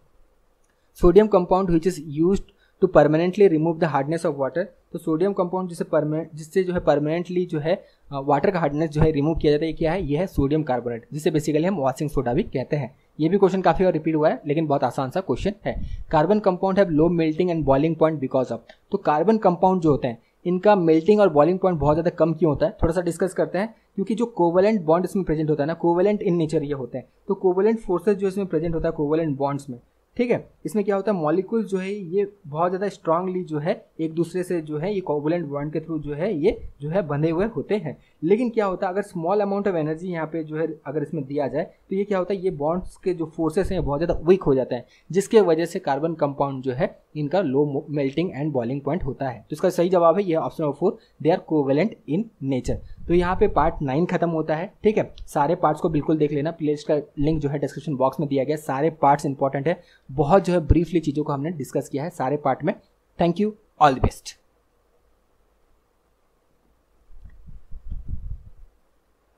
A: Sodium compound which is used to permanently remove the hardness of water, तो सोडियम कंपाउंड जिससे जो है परमानेंटली जो है वाटर का हार्डनेस जो है रिमूव किया जाता है, ये क्या है, ये है सोडियम कार्बोनेट, जिसे बेसिकली हम वॉशिंग सोडा भी कहते हैं। ये भी क्वेश्चन काफी और रिपीट हुआ है लेकिन बहुत आसान सा क्वेश्चन है। Carbon compound have low melting and boiling point because of, तो कार्बन कंपाउंड जो होते हैं इनका मेल्टिंग और बॉइलिंग पॉइंट बहुत ज़्यादा कम क्यों होता है, थोड़ा सा डिस्कस करते हैं। क्योंकि जो कोवेलेंट बॉन्ड इसमें प्रेजेंट होता है ना, कोवेलेंट इन नेचर ये होते हैं, तो कोवेलेंट फोर्सेज जो इसमें प्रेजेंट होता है कोवेलेंट बॉन्ड्स में, ठीक है, इसमें क्या होता है मॉलिक्यूल्स जो है ये बहुत ज़्यादा स्ट्रांगली जो है एक दूसरे से जो है ये कोवेलेंट बॉन्ड के थ्रू जो है ये जो है बंधे हुए होते हैं। लेकिन क्या होता है अगर स्मॉल अमाउंट ऑफ एनर्जी यहाँ पे जो है अगर इसमें दिया जाए तो ये क्या होता है ये बॉन्ड्स के जो फोर्सेस हैं बहुत ज़्यादा वीक हो जाते हैं, जिसके वजह से कार्बन कंपाउंड जो है इनका low melting and boiling point होता है। तो इसका सही जवाब है ये option number 4, they are covalent in nature. तो यहाँ पे पार्ट 9 खत्म होता है, ठीक है। सारे पार्ट्स को बिल्कुल देख लेना, प्लेलिस्ट का लिंक जो है डिस्क्रिप्शन बॉक्स में दिया गया, सारे पार्ट्स इंपॉर्टेंट है, बहुत जो है ब्रीफली चीज़ों को हमने डिस्कस किया है सारे पार्ट में। Thank you, all the best.